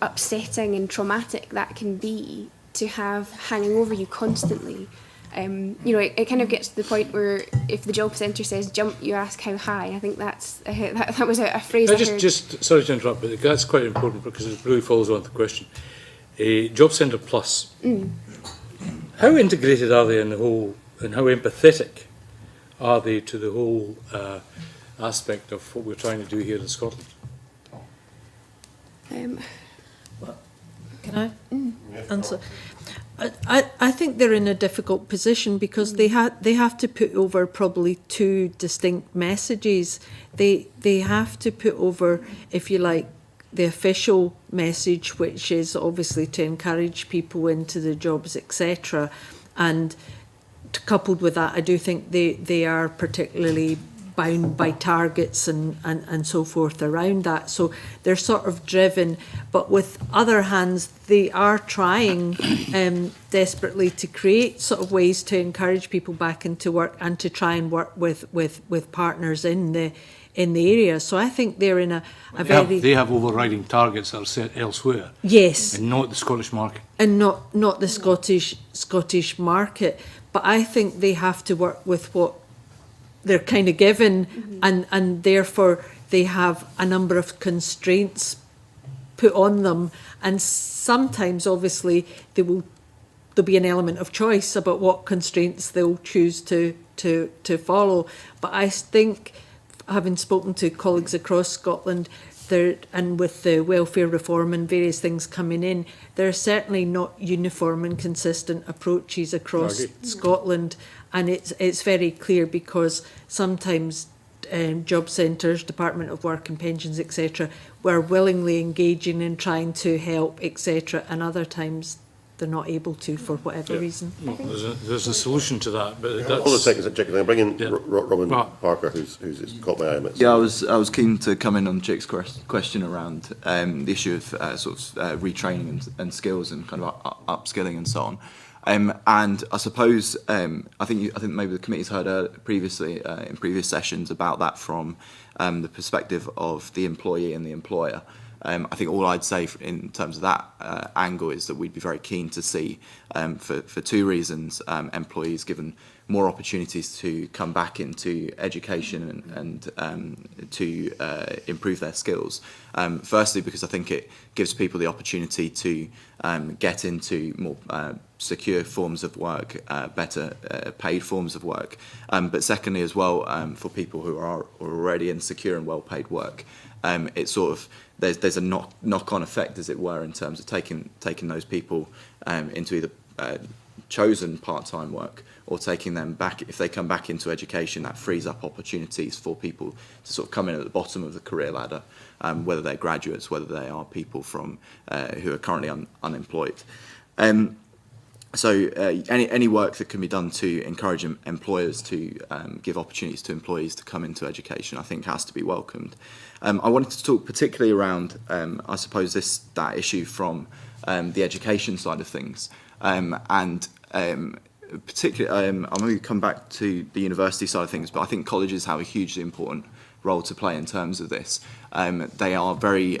Speaker 10: upsetting and traumatic that can be to have hanging over you constantly. You know, it kind of gets to the point where if the job centre says jump, you ask how high. I think that was a phrase I heard.
Speaker 5: Just sorry to interrupt, but that's quite important because it really follows on to the question. Job Centre Plus. How integrated are they in the whole, and how empathetic are they to the whole aspect of what we're trying to do here in Scotland?
Speaker 9: Can I answer? I think they're in a difficult position because they have to put over probably two distinct messages. They have to put over, if you like, the official message, which is obviously to encourage people into the jobs, etc. And coupled with that, I do think they are particularly bound by targets and so forth around that. So they're sort of driven, but with other hands, they are trying desperately to create sort of ways to encourage people back into work and to try and work with partners in the area. So I think they're in a very...
Speaker 5: They have overriding targets that are set elsewhere.
Speaker 9: Yes.
Speaker 5: And not the Scottish market.
Speaker 9: And not the Scottish market. But I think they have to work with what they're kind of given, and therefore they have a number of constraints put on them, and sometimes obviously there'll be an element of choice about what constraints they'll choose to follow. But I think, having spoken to colleagues across Scotland, and with the welfare reform and various things coming in, there are certainly not uniform and consistent approaches across Scotland, and it's very clear, because sometimes job centres, Department of Work and Pensions, etc., were willingly engaging in trying to help, etc., and other times they're not able to for whatever reason.
Speaker 5: Well, there's a solution to that, but
Speaker 1: Hold on a second, Jack. I'll bring in Robin Parker, who's caught my eye on it.
Speaker 8: Yeah, I was keen to come in on Jake's question around the issue of retraining and skills and kind of upskilling and so on. And I suppose I think maybe the committee's heard previously in previous sessions about that from the perspective of the employee and the employer. I think all I'd say in terms of that angle is that we'd be very keen to see, for two reasons, employees given more opportunities to come back into education and to improve their skills. Firstly, because I think it gives people the opportunity to get into more secure forms of work, better paid forms of work. But secondly as well, for people who are already in secure and well-paid work, it's sort of there's a knock-on effect, as it were, in terms of taking those people into either chosen part-time work or taking them back. If they come back into education, that frees up opportunities for people to sort of come in at the bottom of the career ladder, whether they're graduates, whether they are people from who are currently unemployed. So any work that can be done to encourage employers to give opportunities to employees to come into education, I think, has to be welcomed. I wanted to talk particularly around, I suppose, that issue from the education side of things, and particularly, I'm going to come back to the university side of things, but I think colleges have a hugely important role to play in terms of this. They are very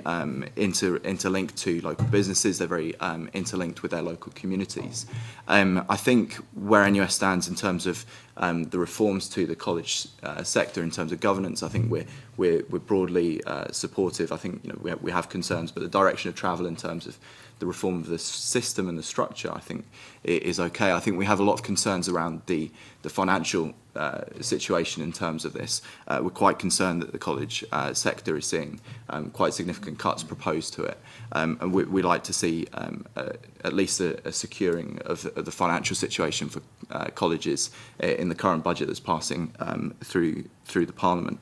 Speaker 8: interlinked to local businesses. They're very interlinked with their local communities. I think where NUS stands in terms of the reforms to the college sector in terms of governance, I think we're broadly supportive. I think we have concerns, but the direction of travel in terms of the reform of the system and the structure, I think, is okay. I think we have a lot of concerns around the financial situation in terms of this. We're quite concerned that the college sector is seeing quite significant cuts proposed to it, and we'd like to see at least a securing of the financial situation for colleges in the current budget that's passing through the Parliament.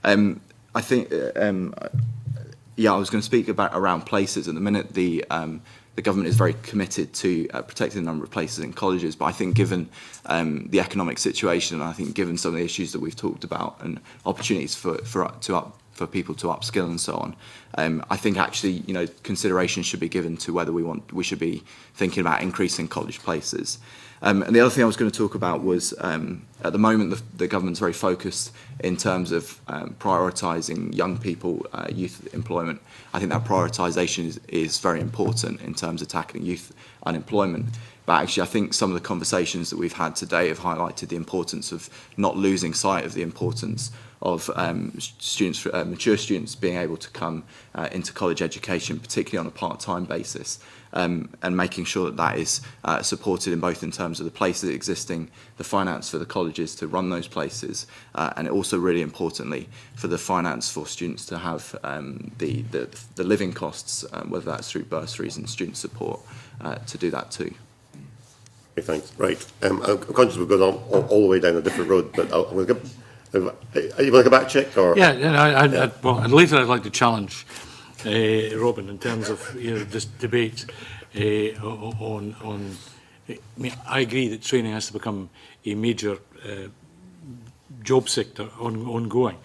Speaker 8: I think. Yeah, I was going to speak around places. At the minute, the government is very committed to protecting the number of places in colleges. But I think, given the economic situation, and I think given some of the issues that we've talked about and opportunities for people to upskill and so on, I think actually consideration should be given to whether we should be thinking about increasing college places. And the other thing I was going to talk about was, at the moment, the government's very focused in terms of prioritising young people, youth employment. I think that prioritisation is very important in terms of tackling youth unemployment. But actually, I think some of the conversations that we've had today have highlighted the importance of not losing sight of the importance of mature students being able to come into college education, particularly on a part-time basis, and making sure that is supported in terms of the places existing, the finance for the colleges to run those places, and also really importantly for the finance for students to have the living costs, whether that's through bursaries and student support, to do that too.
Speaker 1: Okay, thanks. Right. I'm conscious we've gone all the way down a different road, but I'm going to go. Are you going to go back, Chick? Or?
Speaker 5: Yeah, well, later I'd like to challenge Robin in terms of this debate on. I mean, I agree that training has to become a major job sector ongoing,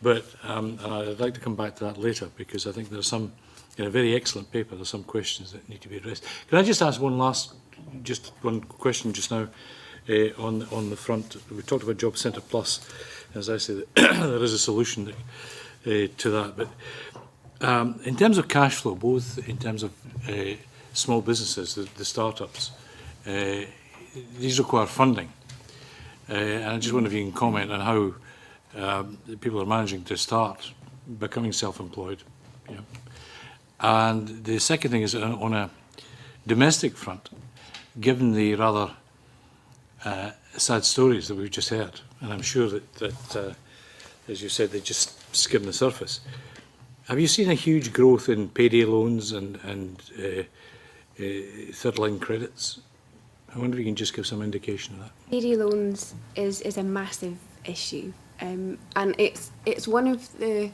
Speaker 5: but and I'd like to come back to that later because I think there's some in a very excellent paper. There's some questions that need to be addressed. Can I just ask one question just now? On the front, we talked about Job Centre Plus. As I say, there is a solution to that. But in terms of cash flow, both in terms of small businesses, the startups, these require funding. And I just wonder if you can comment on how people are managing to start becoming self-employed. And the second thing is on a domestic front, given the rather sad stories that we've just heard, and I'm sure that as you said, they just skim the surface. Have you seen a huge growth in payday loans and third-line credits? I wonder if you can just give some indication of that.
Speaker 10: Payday loans is a massive issue, and it's one of the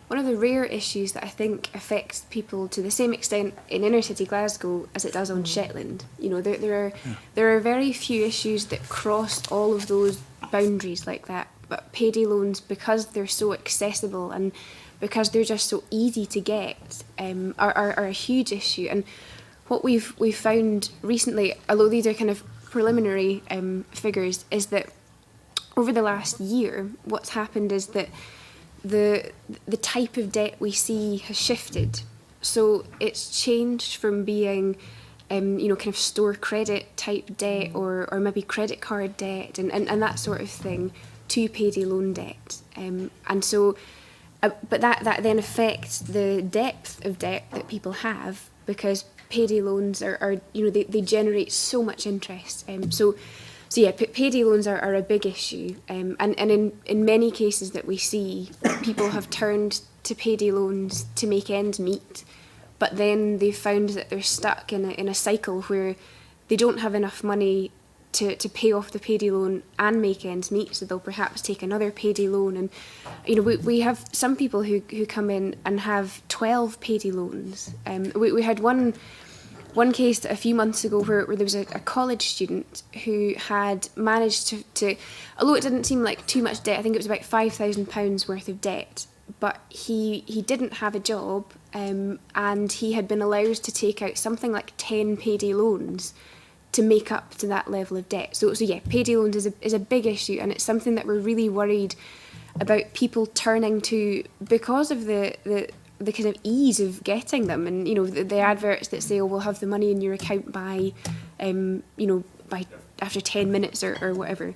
Speaker 10: rare issues that I think affects people to the same extent in inner city Glasgow as it does on Shetland. You know, there are very few issues that cross all of those boundaries like that. But payday loans, because they're so accessible and because they're just so easy to get, are a huge issue. And what we've found recently, although these are kind of preliminary figures, is that over the last year, what's happened is that the type of debt we see has shifted. So it's changed from being kind of store credit type debt or maybe credit card debt and that sort of thing to payday loan debt. And so, but that then affects the depth of debt that people have, because payday loans are they generate so much interest. So yeah, payday loans are a big issue, and in many cases that we see, people have turned to payday loans to make ends meet, but then they've found that they're stuck in a cycle where they don't have enough money to pay off the payday loan and make ends meet, so they'll perhaps take another payday loan. And we have some people who come in and have 12 payday loans. We had one case a few months ago where there was a college student who had managed to, although it didn't seem like too much debt, I think it was about £5,000 worth of debt, but he didn't have a job, and he had been allowed to take out something like 10 payday loans to make up to that level of debt. So yeah, payday loans is a big issue, and it's something that we're really worried about people turning to because of the kind of ease of getting them, and the adverts that say, oh, we'll have the money in your account by by after 10 minutes or whatever.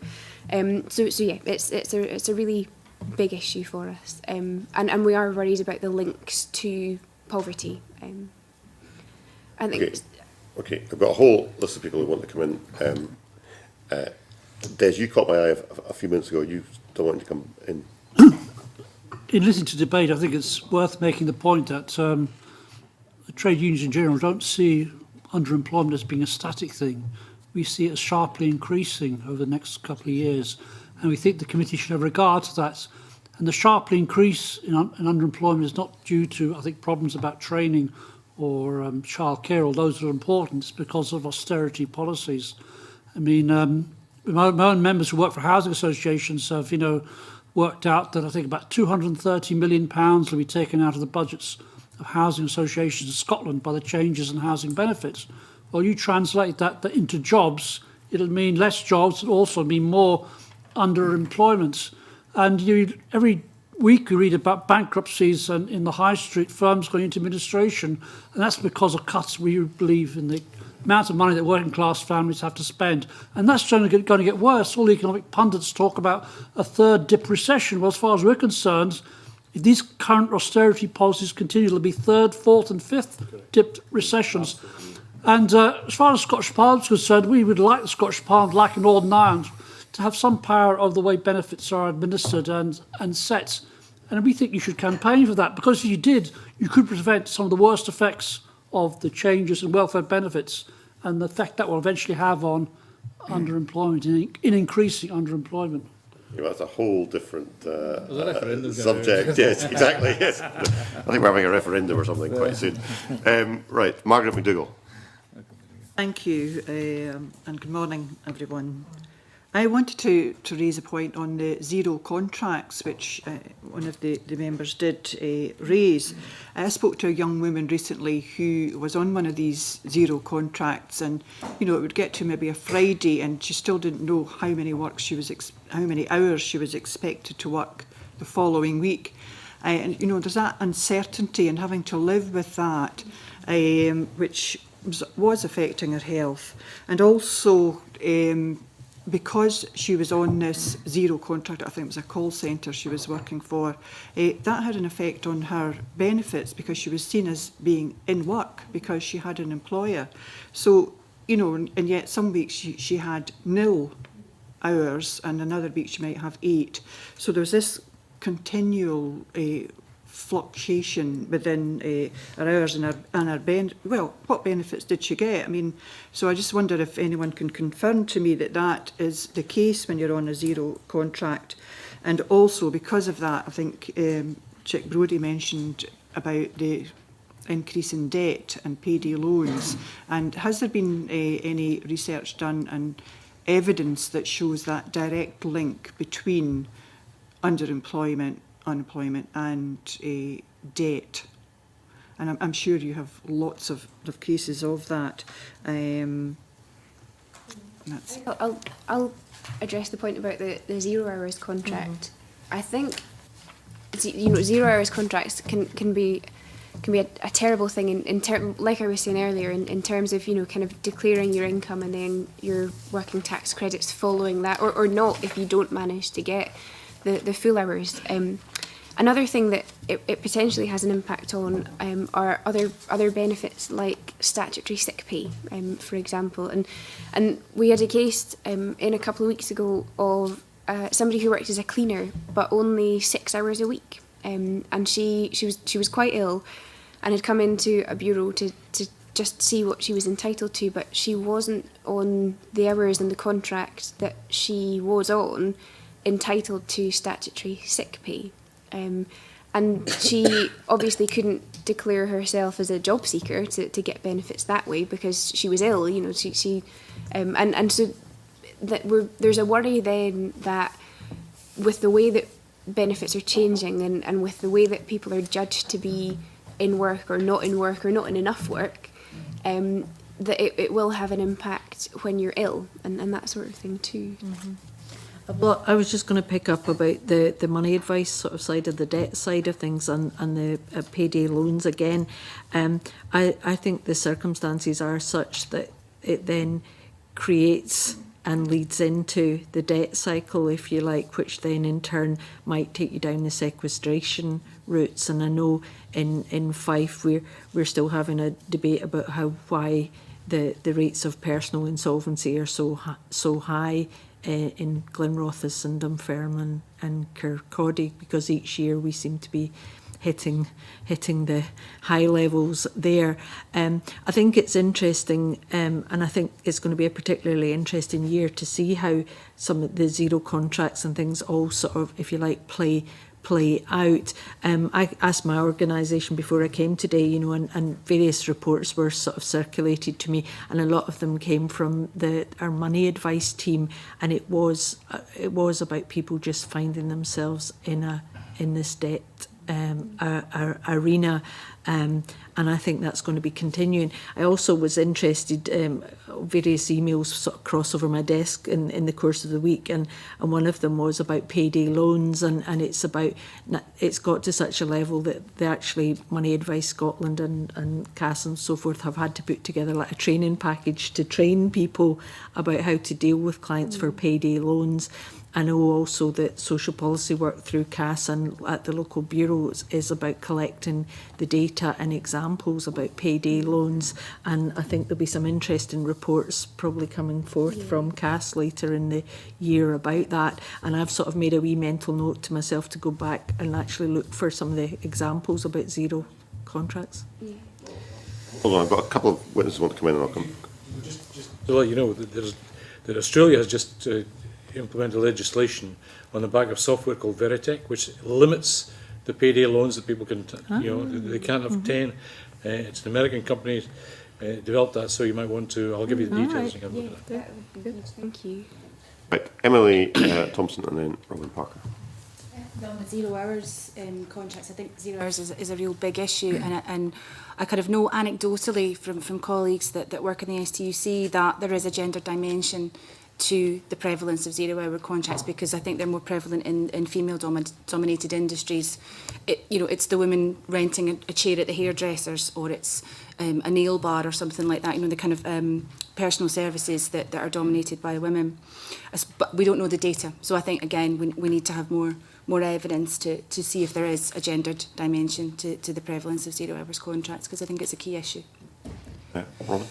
Speaker 10: So yeah, it's a really big issue for us, and we are worried about the links to poverty. I think.
Speaker 1: Okay, I've got a whole list of people who want to come in. Des, you caught my eye a few minutes ago. You don't want to come in.
Speaker 3: In listening to debate, I think it's worth making the point that the trade unions in general don't see underemployment as being a static thing. We see it as sharply increasing over the next couple of years, and we think the committee should have regard to that. And the sharply increase in underemployment is not due to, I think, problems about training or childcare, all those are important. It's because of austerity policies. I mean, my own members who work for housing associations have, worked out that I think about £230 million will be taken out of the budgets of housing associations in Scotland by the changes in housing benefits. Well, you translate that into jobs, it'll mean less jobs, it'll also mean more underemployment. And every week we read about bankruptcies and in the high street, firms going into administration, and that's because of cuts, we believe, in the amount of money that working class families have to spend. And that's going to get worse. All the economic pundits talk about a third dip recession. Well, as far as we're concerned, if these current austerity policies continue, there'll be third, fourth and fifth dipped recessions. And as far as Scottish Parliament is concerned, we would like the Scottish Parliament, like in Northern Ireland, to have some power over the way benefits are administered and set. And we think you should campaign for that, because if you did, you could prevent some of the worst effects of the changes in welfare benefits and the effect that will eventually have on underemployment, in increasing underemployment.
Speaker 1: Yeah, that's a whole different subject. Yes, exactly. Yes. I think we're having a referendum or something quite soon. Right, Margaret McDougall.
Speaker 14: Thank you, and good morning, everyone. I wanted to raise a point on the zero contracts, which one of the members did raise. I spoke to a young woman recently who was on one of these zero contracts, and it would get to maybe a Friday, and she still didn't know how many hours she was expected to work the following week. And there's that uncertainty and having to live with that, which was affecting her health, and also because she was on this zero contract, I think it was a call centre she was working for, that had an effect on her benefits because she was seen as being in work because she had an employer. So, you know, and yet some weeks she had nil hours and another week she might have 8. So there's this continual fluctuation within her hours and her well, what benefits did she get? I mean, so I just wonder if anyone can confirm to me that that is the case when you're on a zero contract. And also because of that, I think Chick Brodie mentioned about the increase in debt and payday loans. And has there been any research done and evidence that shows that direct link between underemployment, unemployment and debt? And I'm sure you have lots of cases of that.
Speaker 10: I'll address the point about the 0 hours contract. I think, you know, 0 hours contracts can be a terrible thing in like I was saying earlier, in terms of, you know, kind of declaring your income and then your working tax credits following that, or not if you don't manage to get the full hours. Another thing that it potentially has an impact on are other benefits like statutory sick pay, for example. And we had a case in a couple of weeks ago of somebody who worked as a cleaner but only 6 hours a week, and she was quite ill and had come into a bureau to just see what she was entitled to, but she wasn't on the hours in the contract that she was on entitled to statutory sick pay. And she obviously couldn't declare herself as a job seeker to get benefits that way because she was ill, you know. And so that there's a worry then that with the way that benefits are changing and with the way that people are judged to be in work or not in enough work, that it will have an impact when you're ill and that sort of thing too.
Speaker 9: Mm-hmm. Well, I was just going to pick up about the money advice sort of side of the debt side of things and the payday loans again. I think the circumstances are such that it then creates and leads into the debt cycle, if you like, which then in turn might take you down the sequestration routes. And I know in Fife we're still having a debate about why the rates of personal insolvency are so high in Glenrothes and Dunfermline and Kirkcaldy, because each year we seem to be hitting the high levels there. I think it's interesting, and I think it's going to be a particularly interesting year to see how some of the zero contracts and things all sort of, if you like, play out. I asked my organisation before I came today, you know, and various reports were sort of circulated to me, and a lot of them came from our money advice team, and it was about people just finding themselves in this debt arena, and I think that's going to be continuing. I also was interested, various emails sort of cross over my desk in the course of the week, and one of them was about payday loans, and it's got to such a level that they actually, Money Advice Scotland and CAS and so forth, have had to put together like a training package to train people about how to deal with clients for payday loans. I know also that social policy work through CAS and at the local bureaus is about collecting the data and examples about payday loans, and I think there'll be some interesting reports probably coming forth from CAS later in the year about that, and I've sort of made a wee mental note to myself to go back and actually look for some of the examples about zero contracts.
Speaker 1: Hold on, I've got a couple of witnesses who want to come in and I'll come.
Speaker 5: Just to let you know that Australia has just implemented legislation on the back of software called Veritech, which limits the payday loans that people can, they can't obtain. It's an American company developed that, so you might want to. I'll give you the details. And look at that.
Speaker 10: Good. Thank you.
Speaker 1: Right, Emily Thompson and then Robin Parker.
Speaker 13: On the 0 hours contracts, I think 0 hours is a real big issue, and I kind of know anecdotally from colleagues that work in the STUC that there is a gender dimension to the prevalence of zero-hour contracts, because I think they're more prevalent in female-dominated industries. It's the women renting a chair at the hairdressers, or it's a nail bar or something like that, the kind of personal services that are dominated by women. But we don't know the data. So I think, again, we need to have more evidence to see if there is a gendered dimension to the prevalence of zero-hours contracts, because I think it's a key issue.
Speaker 1: Robin?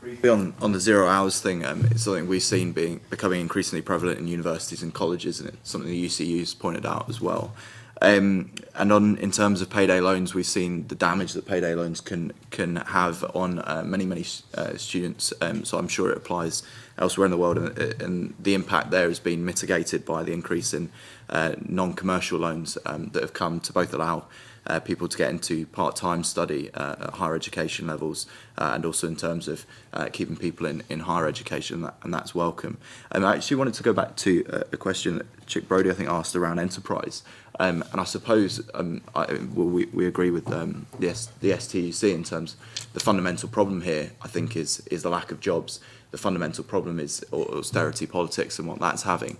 Speaker 8: Briefly on the 0 hours thing, it's something we've seen becoming increasingly prevalent in universities and colleges, and it's something the UCU's pointed out as well. And in terms of payday loans, we've seen the damage that payday loans can have on many students. So I'm sure it applies elsewhere in the world, and the impact there has been mitigated by the increase in non-commercial loans that have come to both allow people to get into part-time study at higher education levels, and also in terms of keeping people in higher education, and that's welcome. I actually wanted to go back to a question that Chick Brodie, I think, asked around enterprise. And I suppose we agree with the STUC in terms of the fundamental problem here, I think, is the lack of jobs. The fundamental problem is austerity politics and what that's having.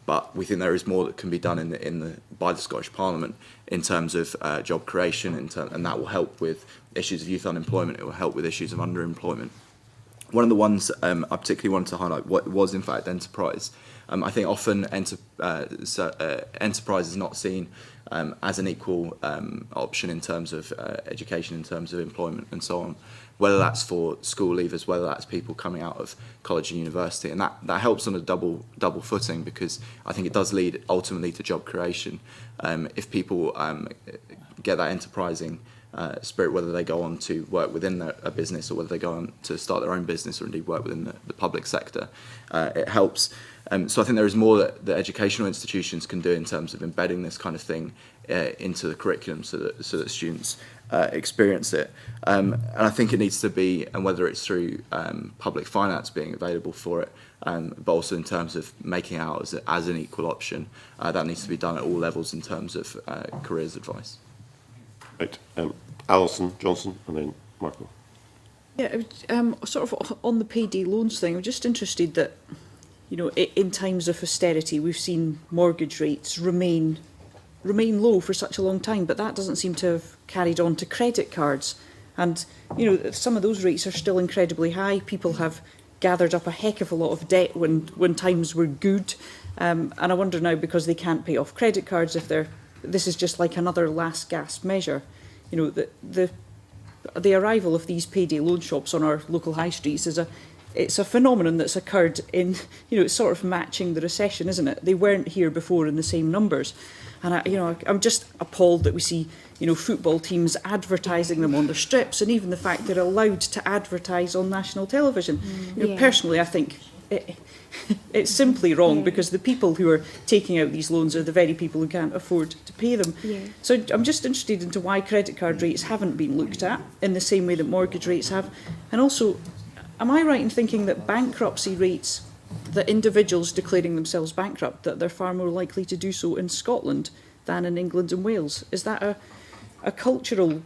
Speaker 8: But we think there is more that can be done by the Scottish Parliament in terms of job creation, and that will help with issues of youth unemployment. It will help with issues of underemployment. One of the ones I particularly wanted to highlight was, in fact, enterprise. I think often enterprise is not seen as an equal option in terms of education, in terms of employment and so on, whether that's for school leavers, whether that's people coming out of college and university. And that helps on a double footing, because I think it does lead ultimately to job creation. If people get that enterprising spirit, whether they go on to work within a business or whether they go on to start their own business or indeed work within the public sector, it helps. So I think there is more that educational institutions can do in terms of embedding this kind of thing into the curriculum so that students experience it. And I think it needs to be, and whether it's through public finance being available for it, but also in terms of making out as an equal option, that needs to be done at all levels in terms of careers advice.
Speaker 1: Right. Alison Johnson and then Marco.
Speaker 14: Yeah, sort of on the payday loans thing, I'm just interested that, in times of austerity, we've seen mortgage rates remain low for such a long time, but that doesn't seem to have carried on to credit cards. And, some of those rates are still incredibly high. People have gathered up a heck of a lot of debt when times were good. And I wonder now, because they can't pay off credit cards, if this is just like another last gasp measure. The arrival of these payday loan shops on our local high streets it's a phenomenon that's occurred in, it's sort of matching the recession, isn't it? They weren't here before in the same numbers. And I'm just appalled that we see, football teams advertising them on their strips, and even the fact they're allowed to advertise on national television. Personally, I think it's simply wrong, because the people who are taking out these loans are the very people who can't afford to pay them. So I'm just interested into why credit card rates haven't been looked at in the same way that mortgage rates have. And also, am I right in thinking that bankruptcy rates, that individuals declaring themselves bankrupt, that they're far more likely to do so in Scotland than in England and Wales? Is that a cultural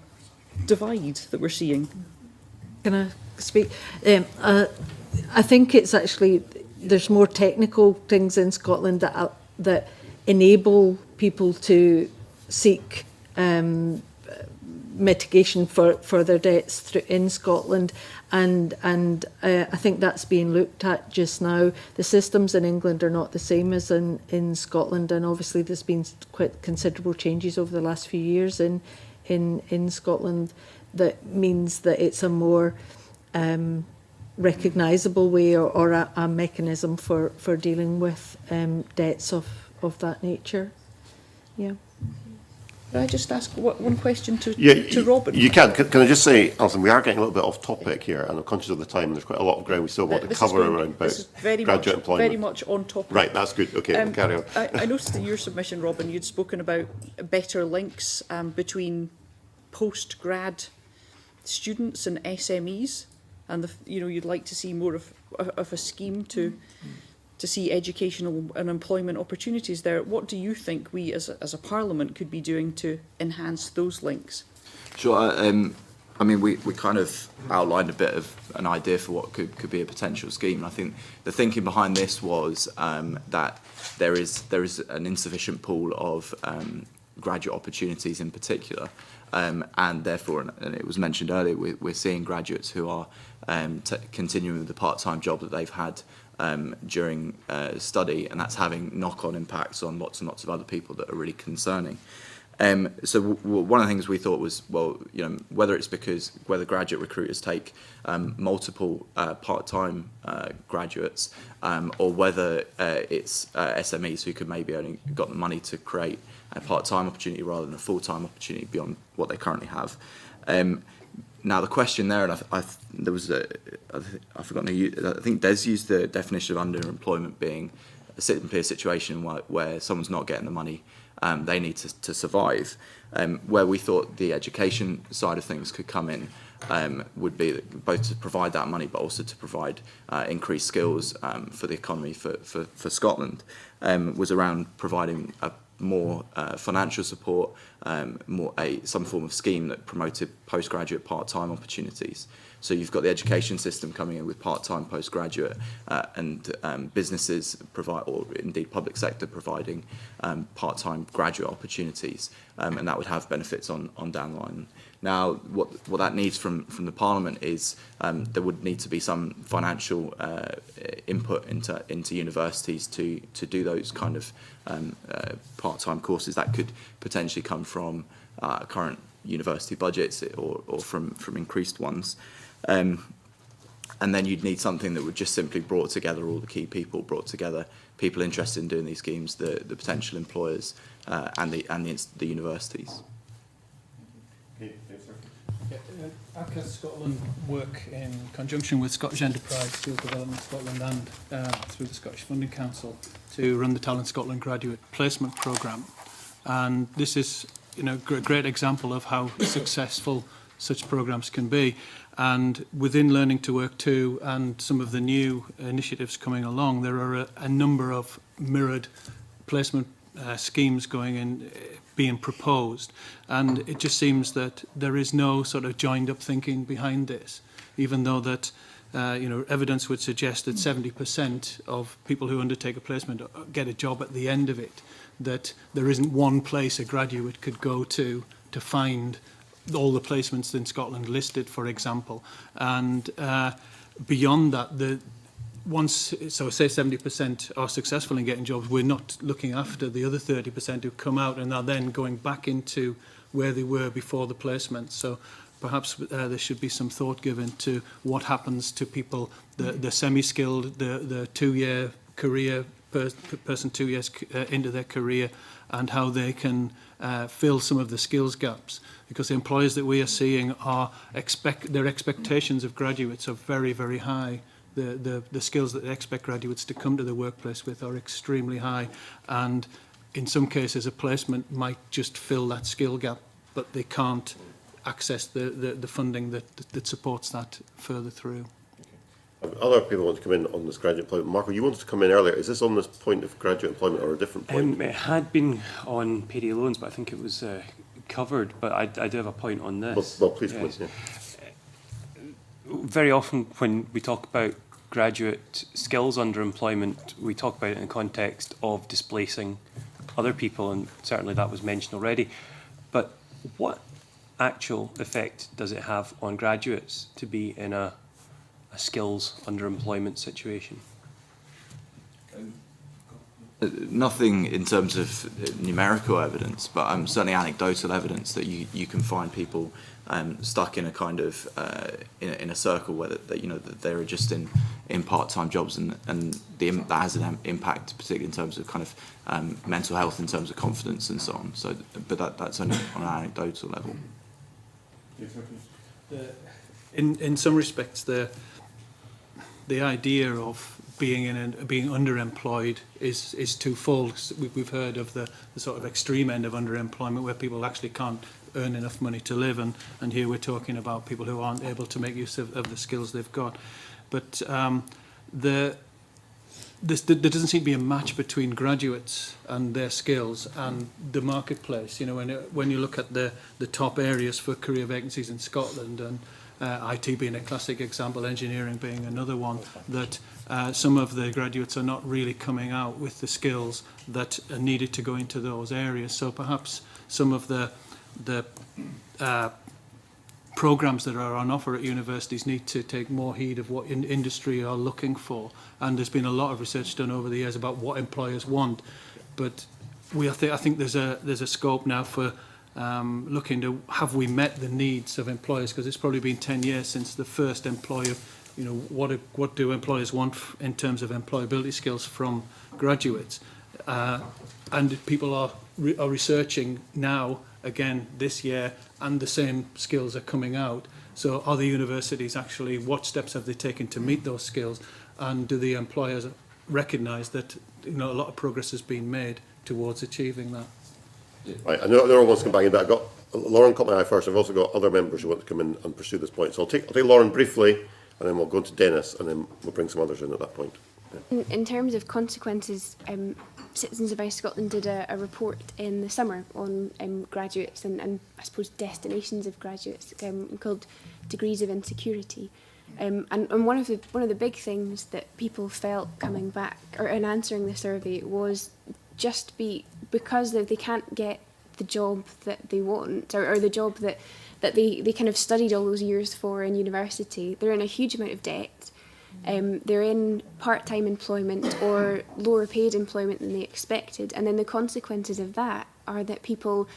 Speaker 14: divide that we're seeing?
Speaker 9: Can I speak? I think it's actually, there's more technical things in Scotland that enable people to seek mitigation for their debts in Scotland, and I think that's being looked at just now. The systems in England are not the same as in Scotland, and obviously there's been quite considerable changes over the last few years in Scotland that means that it's a more recognisable way or a mechanism for dealing with debts of that nature. Yeah.
Speaker 14: Can I just ask one question to Robin?
Speaker 1: You can. Can I just say, Alison, we are getting a little bit off topic here, and I'm conscious of the time. There's quite a lot of ground we still want to cover around about graduate employment.
Speaker 14: Very much on topic.
Speaker 1: Right, that's good. Okay, we'll carry on.
Speaker 14: I noticed in your submission, Robin, you'd spoken about better links between post-grad students and SMEs, and you'd like to see more of a scheme to see educational and employment opportunities there. What do you think we as a Parliament could be doing to enhance those links?
Speaker 8: Sure. I mean, we kind of outlined a bit of an idea for what could be a potential scheme. And I think the thinking behind this was that there is an insufficient pool of graduate opportunities in particular, and therefore, and it was mentioned earlier, we're seeing graduates who are continuing with the part-time job that they've had during study, and that's having knock-on impacts on lots and lots of other people that are really concerning. So one of the things we thought was, well, you know, whether graduate recruiters take multiple part-time graduates, or whether it's SMEs who could maybe only got the money to create a part-time opportunity rather than a full-time opportunity beyond what they currently have. Now the question there, and there was I've forgotten I think Des used the definition of underemployment being simply a situation where someone's not getting the money they need to survive. Where we thought the education side of things could come in would be both to provide that money, but also to provide increased skills for the economy for Scotland, was around providing more financial support, some form of scheme that promoted postgraduate part-time opportunities. So you've got the education system coming in with part-time postgraduate, and businesses provide, or indeed public sector providing part-time graduate opportunities, and that would have benefits on down the line. Now, what that needs from the Parliament is there would need to be some financial input into universities to do those kind of part-time courses. That could potentially come from current university budgets or from increased ones. And then you'd need something that would just simply brought together all the key people, brought together people interested in doing these schemes, the potential employers, and the universities.
Speaker 6: ACCA Scotland work in conjunction with Scottish Enterprise, Skills Development Scotland, and through the Scottish Funding Council to run the Talent Scotland Graduate Placement Programme. And this is, you know, a great example of how successful such programmes can be. And within Learning to Work 2 and some of the new initiatives coming along, there are a number of mirrored placement schemes going in, being proposed, and it just seems that there is no sort of joined up thinking behind this, even though that you know, evidence would suggest that 70% of people who undertake a placement get a job at the end of it, that there isn't one place a graduate could go to find all the placements in Scotland listed, for example. And beyond that, so say 70% are successful in getting jobs, we're not looking after the other 30% who come out and are then going back into where they were before the placement. So perhaps there should be some thought given to what happens to people, the semi-skilled, the two-year career person 2 years into their career, and how they can fill some of the skills gaps. Because the employers that we are seeing are their expectations of graduates are very, very high. The skills that they expect graduates to come to the workplace with are extremely high, and in some cases a placement might just fill that skill gap, but they can't access the funding that supports that further through.
Speaker 1: Other people want to come in on this graduate employment. Marco, you wanted to come in earlier. Is this on this point of graduate employment or a different point?
Speaker 12: It had been on payday loans, but I think it was covered. But I do have a point on this.
Speaker 1: Well, please,
Speaker 12: yes.
Speaker 1: Yeah.
Speaker 12: Very often when we talk about graduate skills underemployment, we talk about it in the context of displacing other people, and certainly that was mentioned already. But what actual effect does it have on graduates to be in a skills underemployment situation?
Speaker 8: Nothing in terms of numerical evidence, but certainly anecdotal evidence that you can find people stuck in a kind of in a circle where that they're just in part-time jobs, and that has an impact, particularly in terms of kind of mental health, in terms of confidence and so on. So, but that's only on an anecdotal level.
Speaker 6: In some respects, the idea of being underemployed is twofold. We've heard of the sort of extreme end of underemployment, where people actually can't earn enough money to live, and here we're talking about people who aren't able to make use of the skills they've got. But there doesn't seem to be a match between graduates and their skills and the marketplace. You know, when you look at the top areas for career vacancies in Scotland, and IT being a classic example, engineering being another one, that some of the graduates are not really coming out with the skills that are needed to go into those areas. So perhaps some of the programs that are on offer at universities need to take more heed of what industry are looking for. And there's been a lot of research done over the years about what employers want. But I think there's a scope now for looking to, have we met the needs of employers? Because it's probably been 10 years since the first employer, you know, what do employers want in terms of employability skills from graduates? And people are researching now, again, this year, and the same skills are coming out. So are the universities actually, what steps have they taken to meet those skills? And do the employers recognise that, you know, a lot of progress has been made towards achieving that?
Speaker 1: Right, I know Lauren wants to come back in, but I've got Lauren caught my eye first. I've also got other members who want to come in and pursue this point. So I'll take Lauren briefly, and then we'll go to Dennis, and then we'll bring some others in at that point. Yeah.
Speaker 10: In terms of consequences, Citizens Advice Scotland did a report in the summer on graduates and I suppose destinations of graduates called Degrees of Insecurity. And one of the big things that people felt coming back or in answering the survey was just because they can't get the job that they want or the job that they kind of studied all those years for in university. They're in a huge amount of debt. They're in part-time employment or lower paid employment than they expected, and then the consequences of that are that people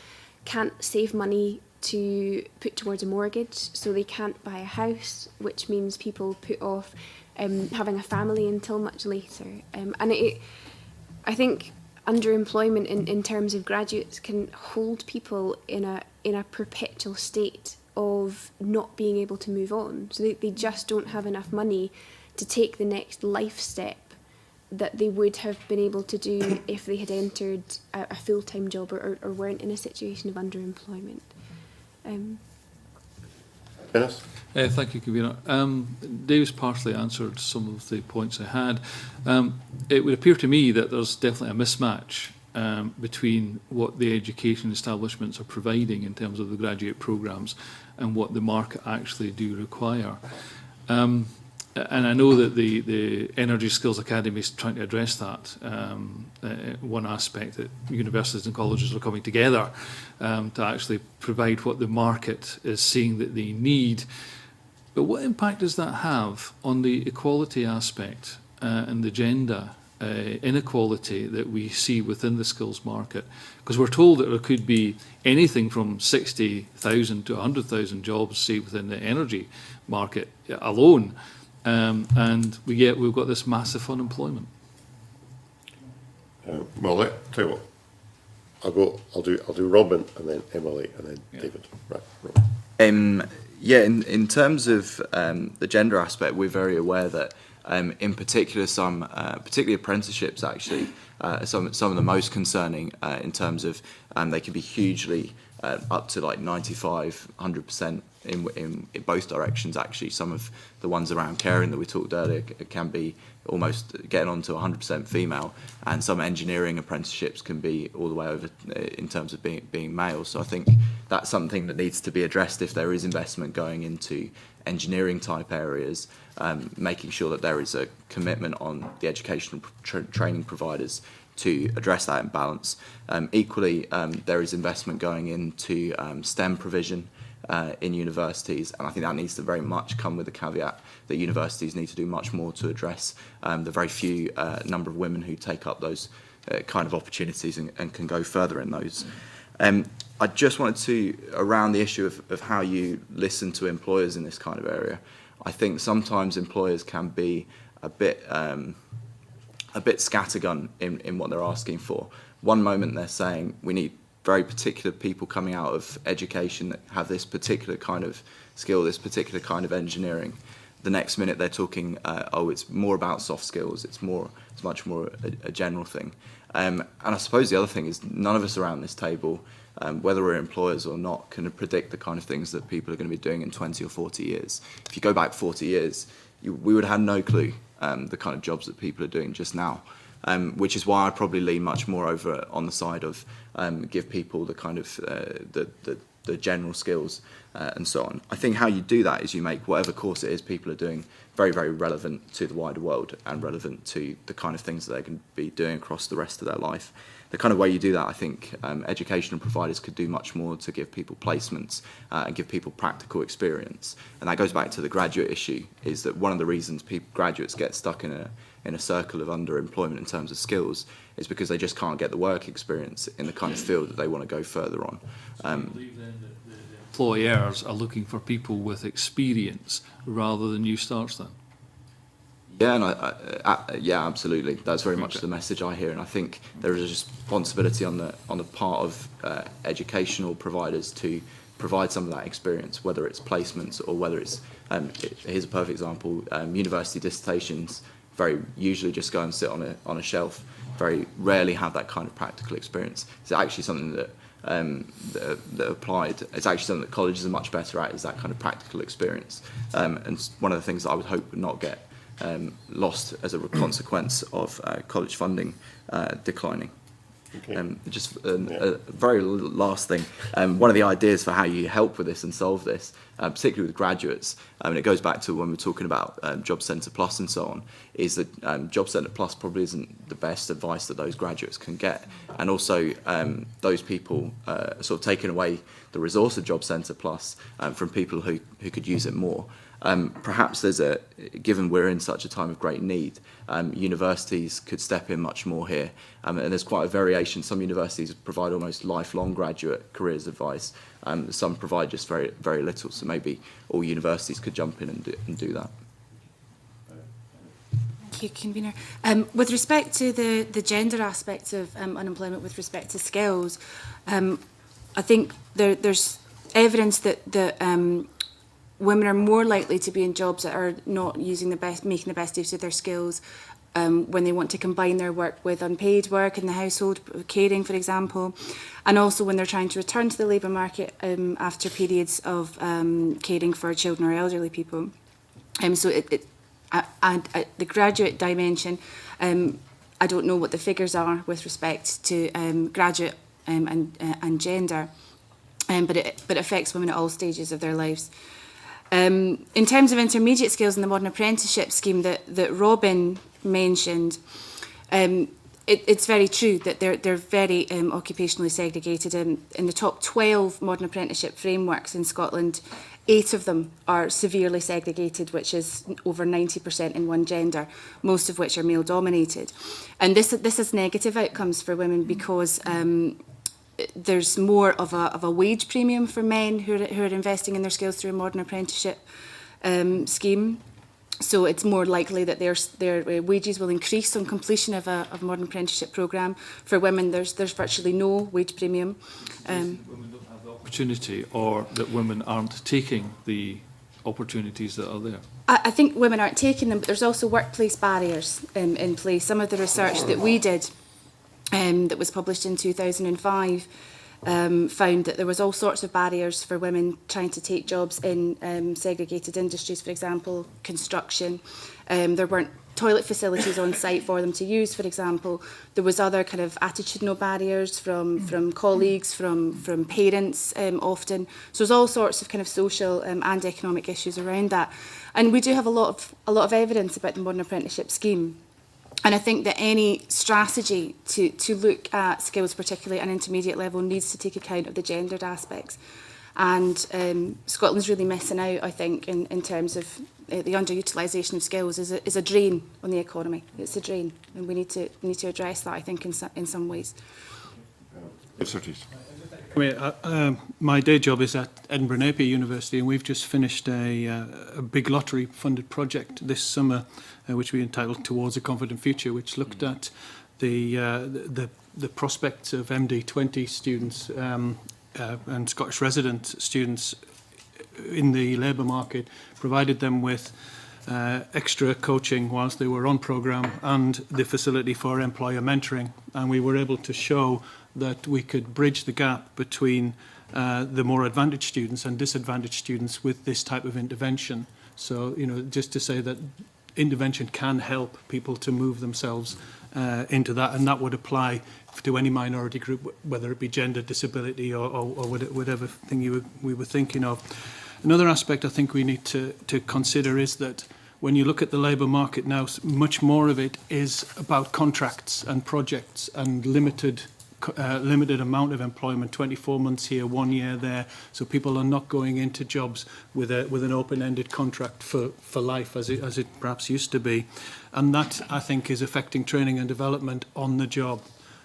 Speaker 10: can't save money to put towards a mortgage, so they can't buy a house, which means people put off having a family until much later. I think underemployment in terms of graduates can hold people in a perpetual state of not being able to move on. So they just don't have enough money to take the next life step that they would have been able to do if they had entered a full-time job or weren't in a situation of underemployment.
Speaker 1: Dennis?
Speaker 2: Thank you, Convener. Dave's partially answered some of the points I had. It would appear to me that there's definitely a mismatch between what the education establishments are providing in terms of the graduate programmes and what the market actually do require. And I know that the Energy Skills Academy is trying to address that. One aspect that universities and colleges are coming together to actually provide what the market is seeing that they need. But what impact does that have on the equality aspect and the gender inequality that we see within the skills market? Because we're told that there could be anything from 60,000 to 100,000 jobs, say, within the energy market alone. And we've got this massive unemployment.
Speaker 1: Well, tell you what, I'll do Robin and then Emily and then David. Right, Robin.
Speaker 8: Yeah, in terms of the gender aspect, we're very aware that in particular particularly apprenticeships actually some of the most concerning in terms of they can be hugely up to like 95, 100% in both directions actually. Some of the ones around caring that we talked earlier can be almost getting on to 100% female, and some engineering apprenticeships can be all the way over in terms of being male. So I think that's something that needs to be addressed if there is investment going into engineering type areas, making sure that there is a commitment on the educational training providers to address that imbalance. Equally, there is investment going into STEM provision in universities, and I think that needs to very much come with the caveat that universities need to do much more to address the very few number of women who take up those kind of opportunities and can go further in those. I just wanted to, around the issue of how you listen to employers in this kind of area, I think sometimes employers can be a bit scattergun in what they're asking for. One moment they're saying we need very particular people coming out of education that have this particular kind of skill, this particular kind of engineering. The next minute they're talking, it's more about soft skills, it's much more a general thing. And I suppose the other thing is none of us around this table, whether we're employers or not, can predict the kind of things that people are going to be doing in 20 or 40 years. If you go back 40 years, we would have no clue the kind of jobs that people are doing just now. Which is why I'd probably lean much more over on the side of give people the kind of the general skills and so on. I think how you do that is you make whatever course it is people are doing very, very relevant to the wider world and relevant to the kind of things that they can be doing across the rest of their life. The kind of way you do that, I think educational providers could do much more to give people placements and give people practical experience. And that goes back to the graduate issue, is that one of the reasons graduates get stuck in a circle of underemployment in terms of skills is because they just can't get the work experience in the kind of field that they want to go further on.
Speaker 2: I believe then that the employers are looking for people with experience rather than new starts then?
Speaker 8: Yeah, and yeah, absolutely. That's very much the message I hear, and I think there is a responsibility on the part of educational providers to provide some of that experience, whether it's placements or whether it's here's a perfect example: university dissertations very usually just go and sit on a shelf. Very rarely have that kind of practical experience. It's actually something that that applied. It's actually something that colleges are much better at, is that kind of practical experience. And one of the things that I would hope would not get lost as a consequence of college funding declining.
Speaker 1: Okay.
Speaker 8: Just a very last thing, one of the ideas for how you help with this and solve this, particularly with graduates, and it goes back to when we're talking about Job Centre Plus and so on, is that Job Centre Plus probably isn't the best advice that those graduates can get. And also those people sort of taking away the resource of Job Centre Plus from people who could use it more. Perhaps given we're in such a time of great need, universities could step in much more here. And there's quite a variation. Some universities provide almost lifelong graduate careers advice. Some provide just very, very little. So maybe all universities could jump in and do that.
Speaker 13: Thank you, Convener. With respect to the gender aspect of unemployment with respect to skills, I think there's evidence that women are more likely to be in jobs that are not making the best use of their skills when they want to combine their work with unpaid work in the household, caring, for example, and also when they're trying to return to the labour market after periods of caring for children or elderly people. So the graduate dimension, I don't know what the figures are with respect to graduate and gender, but it affects women at all stages of their lives. In terms of intermediate skills in the modern apprenticeship scheme that Robin mentioned, it's very true that they're very occupationally segregated. In the top 12 modern apprenticeship frameworks in Scotland, 8 of them are severely segregated, which is over 90% in one gender, most of which are male dominated. And this has negative outcomes for women because there's more of a wage premium for men who are investing in their skills through a modern apprenticeship scheme. So it's more likely that their wages will increase on completion of a modern apprenticeship programme. For women, there's virtually no wage premium.
Speaker 2: Women don't have the opportunity, or that women aren't taking the opportunities that are there?
Speaker 13: I think women aren't taking them, but there's also workplace barriers in place. Some of the research that we did that was published in 2005 found that there was all sorts of barriers for women trying to take jobs in segregated industries, for example, construction. There weren't toilet facilities on site for them to use, for example. There was other kind of attitudinal barriers from colleagues, from parents often. So there's all sorts of kind of social and economic issues around that. And we do have a lot of evidence about the modern apprenticeship scheme. And I think that any strategy to look at skills, particularly at an intermediate level, needs to take account of the gendered aspects. And Scotland's really missing out, I think, in terms of the underutilisation of skills is a drain on the economy. It's a drain, and we need to address that, I think, in some ways.
Speaker 1: Yes, sir, please.
Speaker 6: My day job is at Edinburgh Napier University, and we've just finished a big lottery-funded project this summer, which we entitled Towards a Confident Future, which looked at the prospects of MD20 students and Scottish resident students in the labour market, provided them with extra coaching whilst they were on programme and the facility for employer mentoring, and we were able to show that we could bridge the gap between the more advantaged students and disadvantaged students with this type of intervention. So, just to say that intervention can help people to move themselves into that, and that would apply to any minority group, whether it be gender, disability, or whatever thing we were thinking of. Another aspect I think we need to consider is that when you look at the labour market now, much more of it is about contracts and projects and limited amount of employment, 24 months here, 1 year there. So people are not going into jobs with an open-ended contract for life, as it perhaps used to be. And that, I think, is affecting training and development on the job.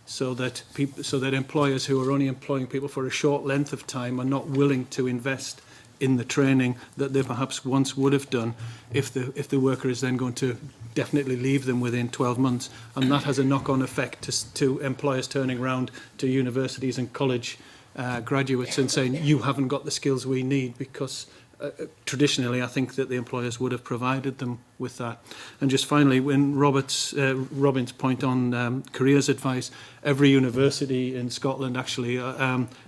Speaker 6: So that employers who are only employing people for a short length of time are not willing to invest in the training that they perhaps once would have done if the worker is then going to definitely leave them within 12 months. And that has a knock-on effect to employers turning around to universities and college graduates and saying, you haven't got the skills we need, because traditionally I think that the employers would have provided them with that. And just finally, when Robin's point on careers advice, every university in Scotland actually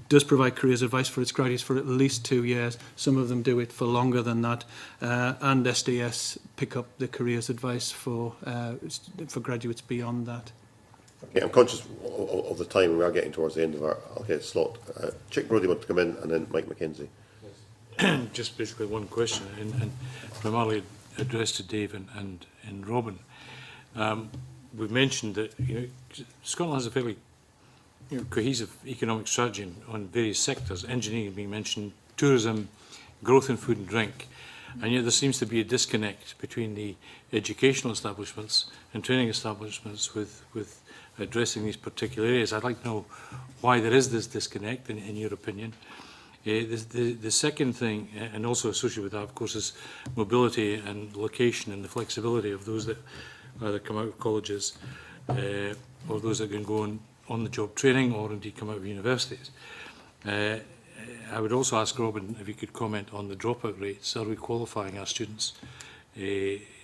Speaker 6: does provide careers advice for its graduates for at least 2 years. Some of them do it for longer than that. And SDS pick up the careers advice for graduates beyond that.
Speaker 1: Okay, I'm conscious of the time. We are getting towards the end of our slot. Chick Brodie wants to come in, and then Mike McKenzie.
Speaker 5: Just basically one question, and primarily addressed to Dave and Robin. We've mentioned that Scotland has a fairly cohesive economic strategy on various sectors, engineering being mentioned, tourism, growth in food and drink, and yet there seems to be a disconnect between the educational establishments and training establishments with addressing these particular areas. I'd like to know why there is this disconnect, in your opinion. The second thing, and also associated with that, of course, is mobility and location and the flexibility of those that either come out of colleges or those that can go on the job training or indeed come out of universities. I would also ask Robin if you could comment on the dropout rates. Are we qualifying our students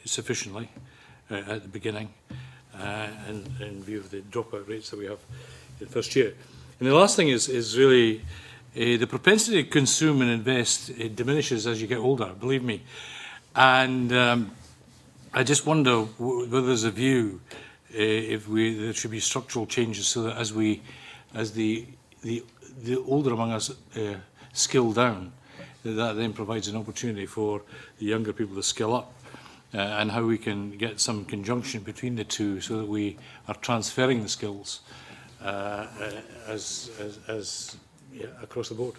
Speaker 5: sufficiently at the beginning in view of the dropout rates that we have in the first year? And the last thing is really the propensity to consume and invest, it diminishes as you get older, believe me. And I just wonder whether there's a view there should be structural changes so that as the older among us skill down, that then provides an opportunity for the younger people to skill up, and how we can get some conjunction between the two so that we are transferring the skills across the board.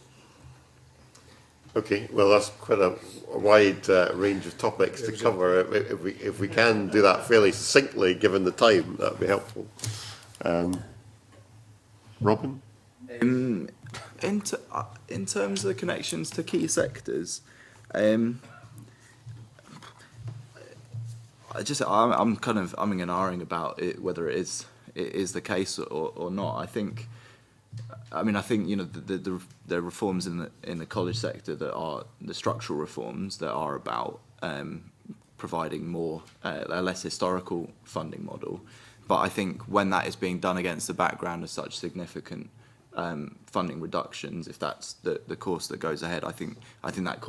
Speaker 1: Okay, well, that's quite a wide range of topics to cover. If we can do that fairly succinctly, given the time, that would be helpful. Robin?
Speaker 8: In terms of the connections to key sectors, I'm kind of umming and ahhing about it, whether it is the case or not. I think the reforms in the college sector that are the structural reforms that are about providing more a less historical funding model. But I think when that is being done against the background of such significant funding reductions, if that's the course that goes ahead, I think that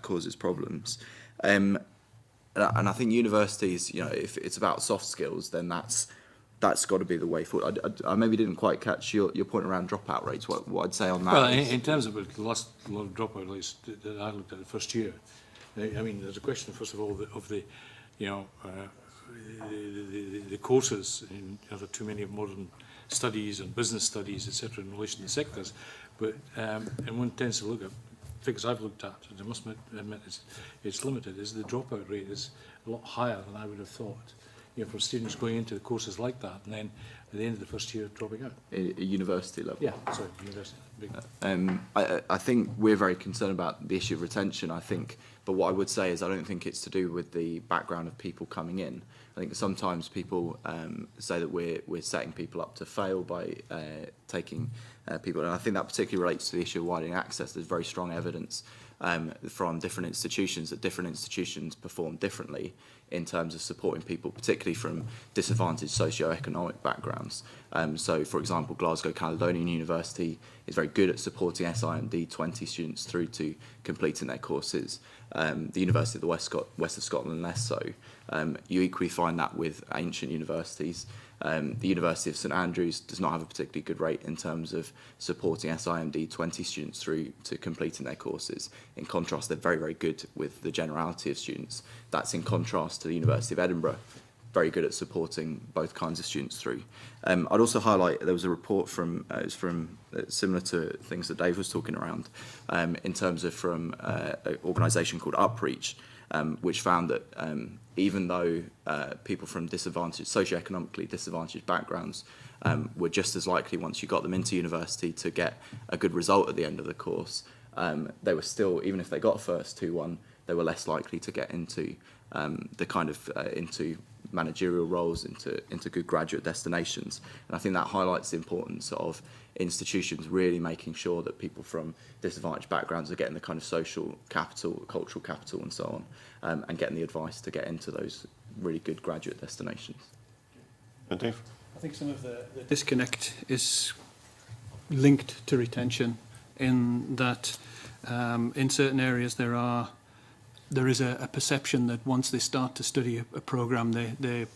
Speaker 8: causes problems. And I think universities, if it's about soft skills, then that's got to be the way forward. I maybe didn't quite catch your point around dropout rates. What I'd say on that.
Speaker 5: Well, in terms of the last lot of dropout rates that I looked at the first year, I mean, there's a question first of all of the courses in too many of modern studies and business studies, etc., in relation to the sectors. But and one tends to look at figures I've looked at, and I must admit it's limited. Is the dropout rate is a lot higher than I would have thought. For students going into the courses like that, and then at the end of the first year dropping out.
Speaker 8: At university level?
Speaker 5: Yeah, sorry, university.
Speaker 8: I think we're very concerned about the issue of retention, but what I would say is I don't think it's to do with the background of people coming in. I think sometimes people say that we're setting people up to fail by taking people, and I think that particularly relates to the issue of widening access. There's very strong evidence from different institutions, that different institutions perform differently in terms of supporting people, particularly from disadvantaged socio-economic backgrounds. So, for example, Glasgow Caledonian University is very good at supporting SIMD 20 students through to completing their courses. The University of the West of Scotland less so. You equally find that with ancient universities. The University of St Andrews does not have a particularly good rate in terms of supporting SIMD 20 students through to completing their courses. In contrast, they're very, very good with the generality of students. That's in contrast to the University of Edinburgh, very good at supporting both kinds of students through. I'd also highlight there was a report from similar to things that Dave was talking around, in terms of from an organisation called Upreach, which found that even though people from socioeconomically disadvantaged backgrounds were just as likely, once you got them into university, to get a good result at the end of the course, they were still, even if they got a first 2-1, they were less likely to get into the kind of into managerial roles, into good graduate destinations. And I think that highlights the importance of institutions really making sure that people from disadvantaged backgrounds are getting the kind of social capital, cultural capital and so on, and getting the advice to get into those really good graduate destinations.
Speaker 1: And Dave?
Speaker 6: I think some of the disconnect is linked to retention, in that in certain areas there is a perception that once they start to study a programme, the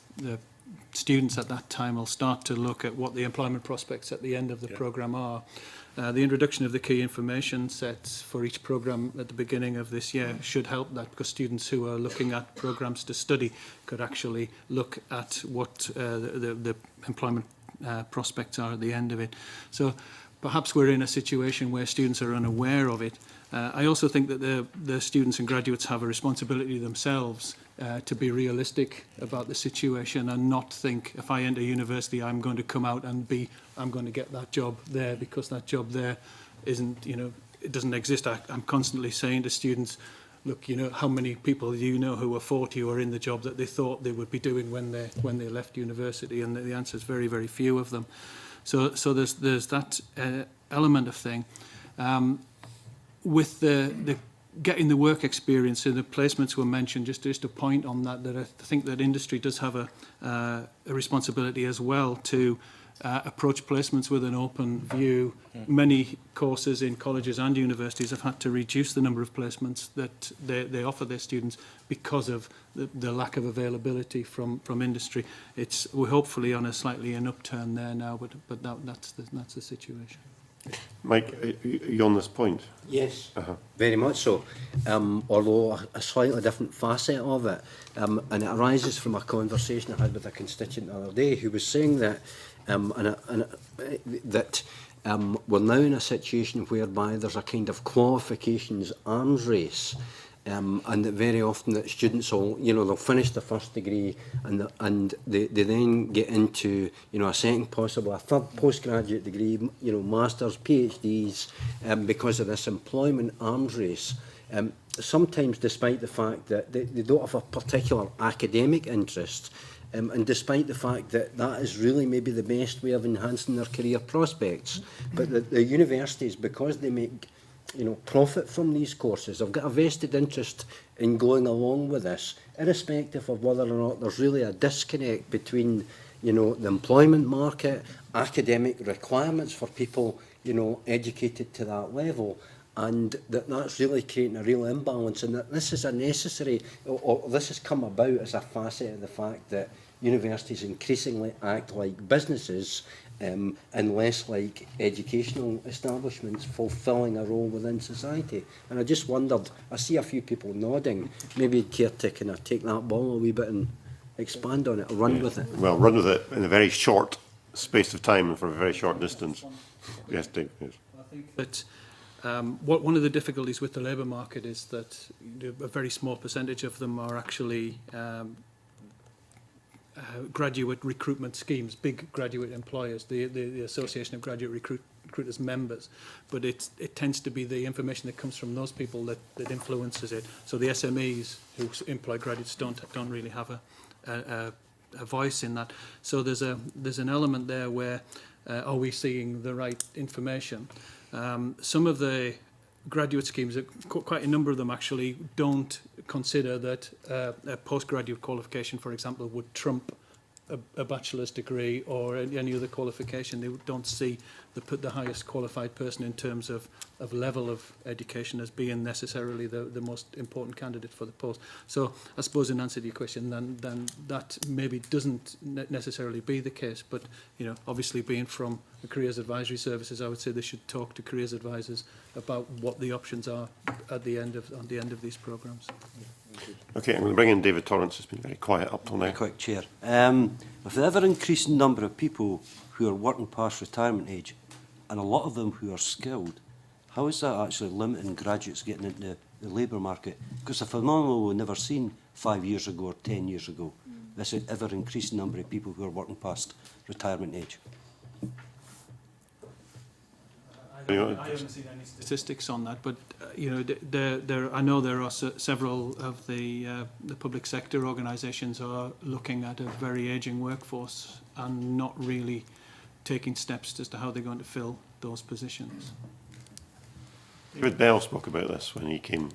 Speaker 6: students at that time will start to look at what the employment prospects at the end of the programme are. The introduction of the key information sets for each programme at the beginning of this year should help that, because students who are looking at programmes to study could actually look at what the employment prospects are at the end of it. So perhaps we're in a situation where students are unaware of it. I also think that the students and graduates have a responsibility themselves to be realistic about the situation and not think, if I enter university, I'm going to come out and I'm going to get that job there, because that job there isn't, it doesn't exist. I'm constantly saying to students, look, how many people do you know who are 40 who are in the job that they thought they would be doing when they left university? And the answer is very, very few of them. So there's that element of thing. With the getting the work experience, and the placements were mentioned, just a point on that I think that industry does have a responsibility as well to approach placements with an open view. Many courses in colleges and universities have had to reduce the number of placements that they offer their students because of the lack of availability from industry. We're hopefully on a slightly an upturn there now, but that's the situation.
Speaker 1: Mike, are you on this point?
Speaker 4: Yes, very much so. Although a slightly different facet of it, and it arises from a conversation I had with a constituent the other day who was saying that we're now in a situation whereby there's a kind of qualifications arms race. And that very often that students will, they'll finish the first degree and they then get into, a second, possible a third postgraduate degree, masters, PhDs, because of this employment arms race. Sometimes despite the fact that they don't have a particular academic interest, and despite the fact that is really maybe the best way of enhancing their career prospects. But the universities, because they make profit from these courses, I've got a vested interest in going along with this, irrespective of whether or not there's really a disconnect between, the employment market, academic requirements for people, educated to that level, and that's really creating a real imbalance, and that this is a necessary, or this has come about as a facet of the fact that universities increasingly act like businesses and less like educational establishments fulfilling a role within society. And I just wondered, I see a few people nodding, maybe you'd care to kind of take that ball a wee bit and expand on it, or run with it.
Speaker 1: Well, run with it in a very short space of time and for a very short distance. Yes, Dave. Yes.
Speaker 6: I think that one of the difficulties with the labour market is that a very small percentage of them are actually graduate recruitment schemes, big graduate employers, the Association of Graduate Recruiters members, but it tends to be the information that comes from those people that influences it. So the SMEs who employ graduates don't really have a voice in that. So there's an element there where are we seeing the right information? Some of the graduate schemes, quite a number of them actually don't consider that a postgraduate qualification, for example, would trump a bachelor's degree or any other qualification. They don't see the highest qualified person in terms of level of education as being necessarily the most important candidate for the post. So I suppose in answer to your question, then that maybe doesn't necessarily be the case. But obviously being from the careers advisory services, I would say they should talk to careers advisors about what the options are at the end of these programmes.
Speaker 1: Okay, I'm going to bring in David Torrance, who's been very quiet up till now.
Speaker 15: Quick, Chair. With the ever-increasing number of people who are working past retirement age, and a lot of them who are skilled, how is that actually limiting graduates getting into the labour market? Because a phenomenon we've never seen 5 years ago or 10 years ago, this ever-increasing number of people who are working past retirement age.
Speaker 6: I haven't seen any statistics on that, but I know there are several of the public sector organisations are looking at a very ageing workforce and not really taking steps as to how they're going to fill those positions.
Speaker 1: David Bell spoke about this when he came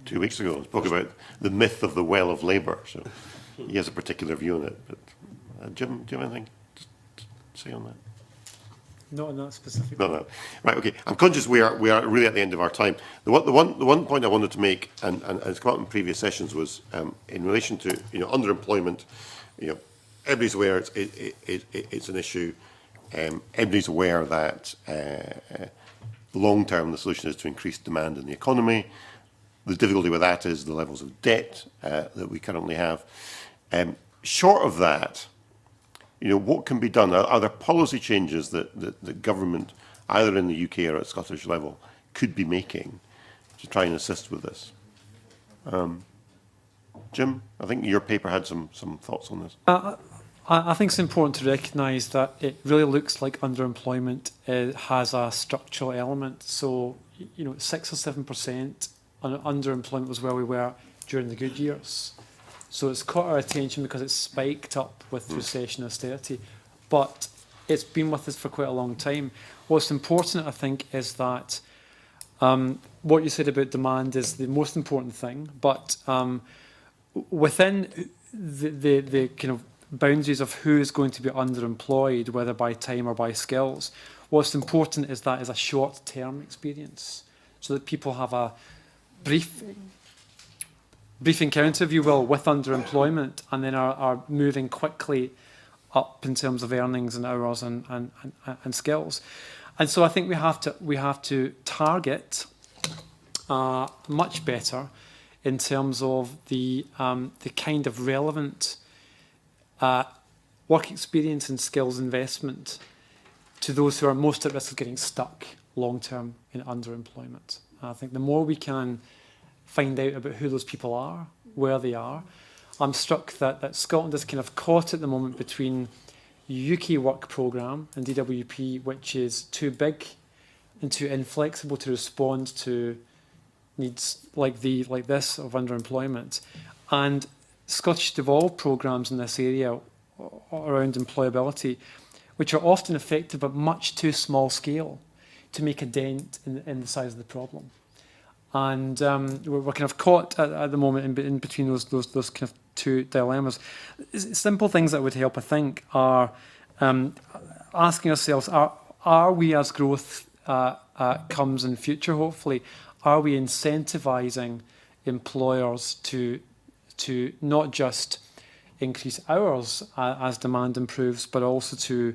Speaker 1: 2 weeks ago and spoke about the myth of the well of labour. So he has a particular view on it. But Jim, do you have anything to say on that?
Speaker 11: Not in that specific.
Speaker 1: No. Right. Okay. I'm conscious we are really at the end of our time. The one point I wanted to make, and it's come up in previous sessions, was in relation to underemployment. Everybody's aware it's an issue. Everybody's aware that long term the solution is to increase demand in the economy. The difficulty with that is the levels of debt that we currently have. Short of that, what can be done? Are there policy changes that the government, either in the UK or at Scottish level, could be making to try and assist with this? Jim, I think your paper had some thoughts on this.
Speaker 11: I think it's important to recognise that it really looks like underemployment has a structural element. So, 6 or 7% underemployment was where we were during the good years. So it's caught our attention because it's spiked up with recession austerity. But it's been with us for quite a long time. What's important, I think, is that what you said about demand is the most important thing. But within the kind of boundaries of who is going to be underemployed, whether by time or by skills, what's important is that is a short-term experience, so that people have a brief encounter, if you will, with underemployment, and then are moving quickly up in terms of earnings and hours and skills. And so I think we have to target much better in terms of the kind of relevant work experience and skills investment to those who are most at risk of getting stuck long-term in underemployment. I think the more we can find out about who those people are, where they are. I'm struck that Scotland is kind of caught at the moment between UK work programme and DWP, which is too big and too inflexible to respond to needs like this of underemployment, and Scottish devolved programmes in this area around employability, which are often effective but much too small scale to make a dent in the size of the problem. And we're kind of caught at the moment in between those kind of two dilemmas. Simple things that would help, I think, are asking ourselves: Are we, as growth comes in future, hopefully, are we incentivising employers to not just increase hours as demand improves, but also to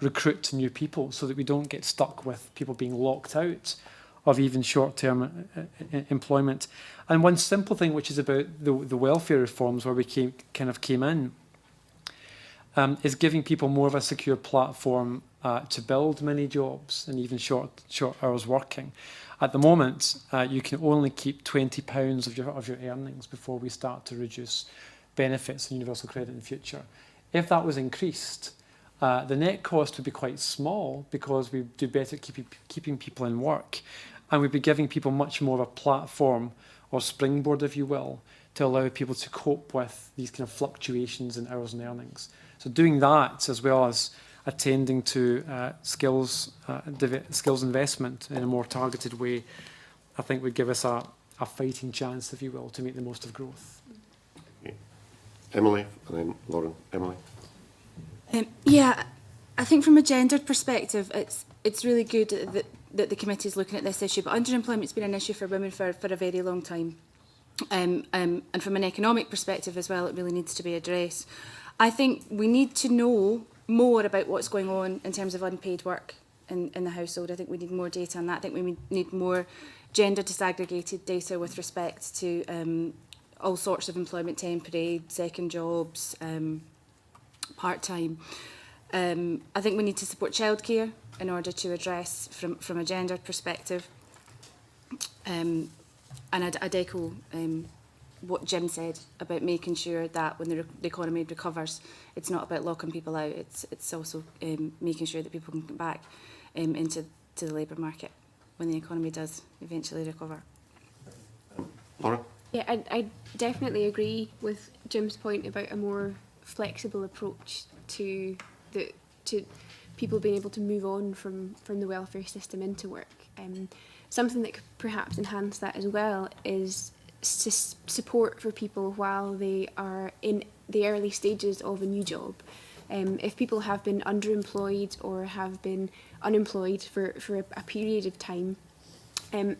Speaker 11: recruit new people, so that we don't get stuck with people being locked out of even short-term employment. And one simple thing, which is about the welfare reforms, where we came in, is giving people more of a secure platform to build many jobs and even short hours working. At the moment, you can only keep £20 of your earnings before we start to reduce benefits and universal credit in the future. If that was increased, the net cost would be quite small, because we do better at keeping people in work, and we'd be giving people much more of a platform or springboard, if you will, to allow people to cope with these kind of fluctuations in hours and earnings. So doing that, as well as attending to skills investment in a more targeted way, I think would give us a fighting chance, if you will, to make the most of growth.
Speaker 1: Emily, and then Lauren. Emily.
Speaker 13: Yeah, I think from a gendered perspective, it's really good that the committee is looking at this issue, but underemployment's been an issue for women for a very long time. And from an economic perspective as well, it really needs to be addressed. I think we need to know more about what's going on in terms of unpaid work in the household. I think we need more data on that. I think we need more gender disaggregated data with respect to all sorts of employment, temporary, second jobs, part-time. I think we need to support childcare in order to address from a gender perspective. And I'd echo what Jim said about making sure that when the economy recovers, it's not about locking people out. It's also making sure that people can come back into the labour market when the economy does eventually recover.
Speaker 1: Laura?
Speaker 10: Yeah, I definitely agree with Jim's point about a more flexible approach to people being able to move on from the welfare system into work. Something that could perhaps enhance that as well is support for people while they are in the early stages of a new job. If people have been underemployed or have been unemployed for a period of time,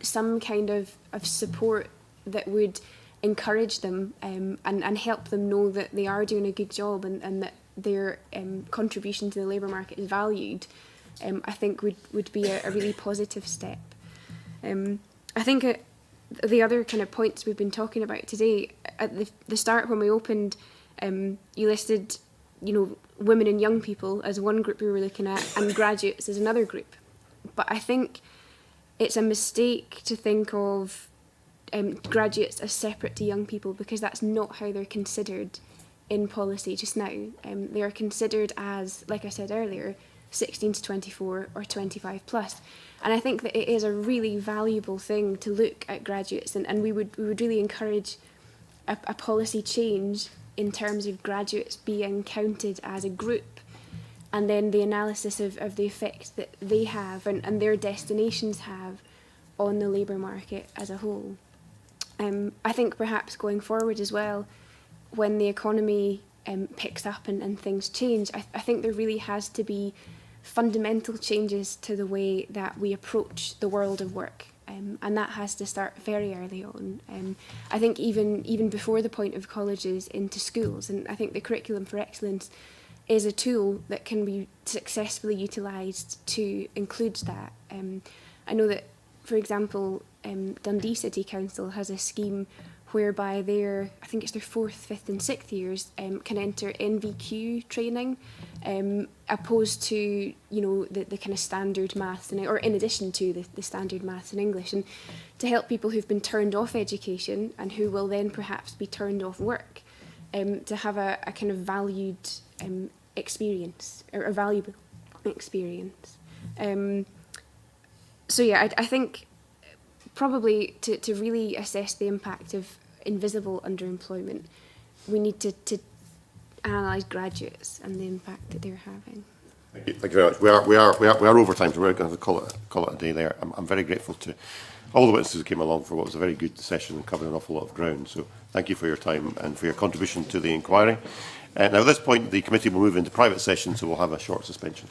Speaker 10: some kind of support that would encourage them and help them know that they are doing a good job and that their contribution to the labour market is valued, I think would be a really positive step. I think the other kind of points we've been talking about today, at the start when we opened, you listed, women and young people as one group we were looking at and graduates as another group. But I think it's a mistake to think of graduates as separate to young people, because that's not how they're considered in policy just now. They are considered as, like I said earlier, 16 to 24 or 25 plus. And I think that it is a really valuable thing to look at graduates, and we would really encourage a policy change in terms of graduates being counted as a group, and then the analysis of the effect that they have and their destinations have on the labour market as a whole. I think perhaps going forward as well, when the economy picks up and things change, I think there really has to be fundamental changes to the way that we approach the world of work, and that has to start very early on. I think even before the point of colleges into schools, and I think the Curriculum for Excellence is a tool that can be successfully utilised to include that. I know that, for example, Dundee City Council has a scheme whereby I think it's their 4th, 5th and 6th years can enter NVQ training, opposed to the kind of standard maths, or in addition to the standard maths and English, and to help people who've been turned off education and who will then perhaps be turned off work, to have a kind of valued experience, or a valuable experience. So yeah, I think probably to really assess the impact of invisible underemployment, we need to analyse graduates and the impact that they're having.
Speaker 1: Thank you very much. We are over time, so we're going to call it a day there. I'm very grateful to all the witnesses who came along for what was a very good session and covered an awful lot of ground. So thank you for your time and for your contribution to the inquiry. Now at this point, the committee will move into private session, so we'll have a short suspension.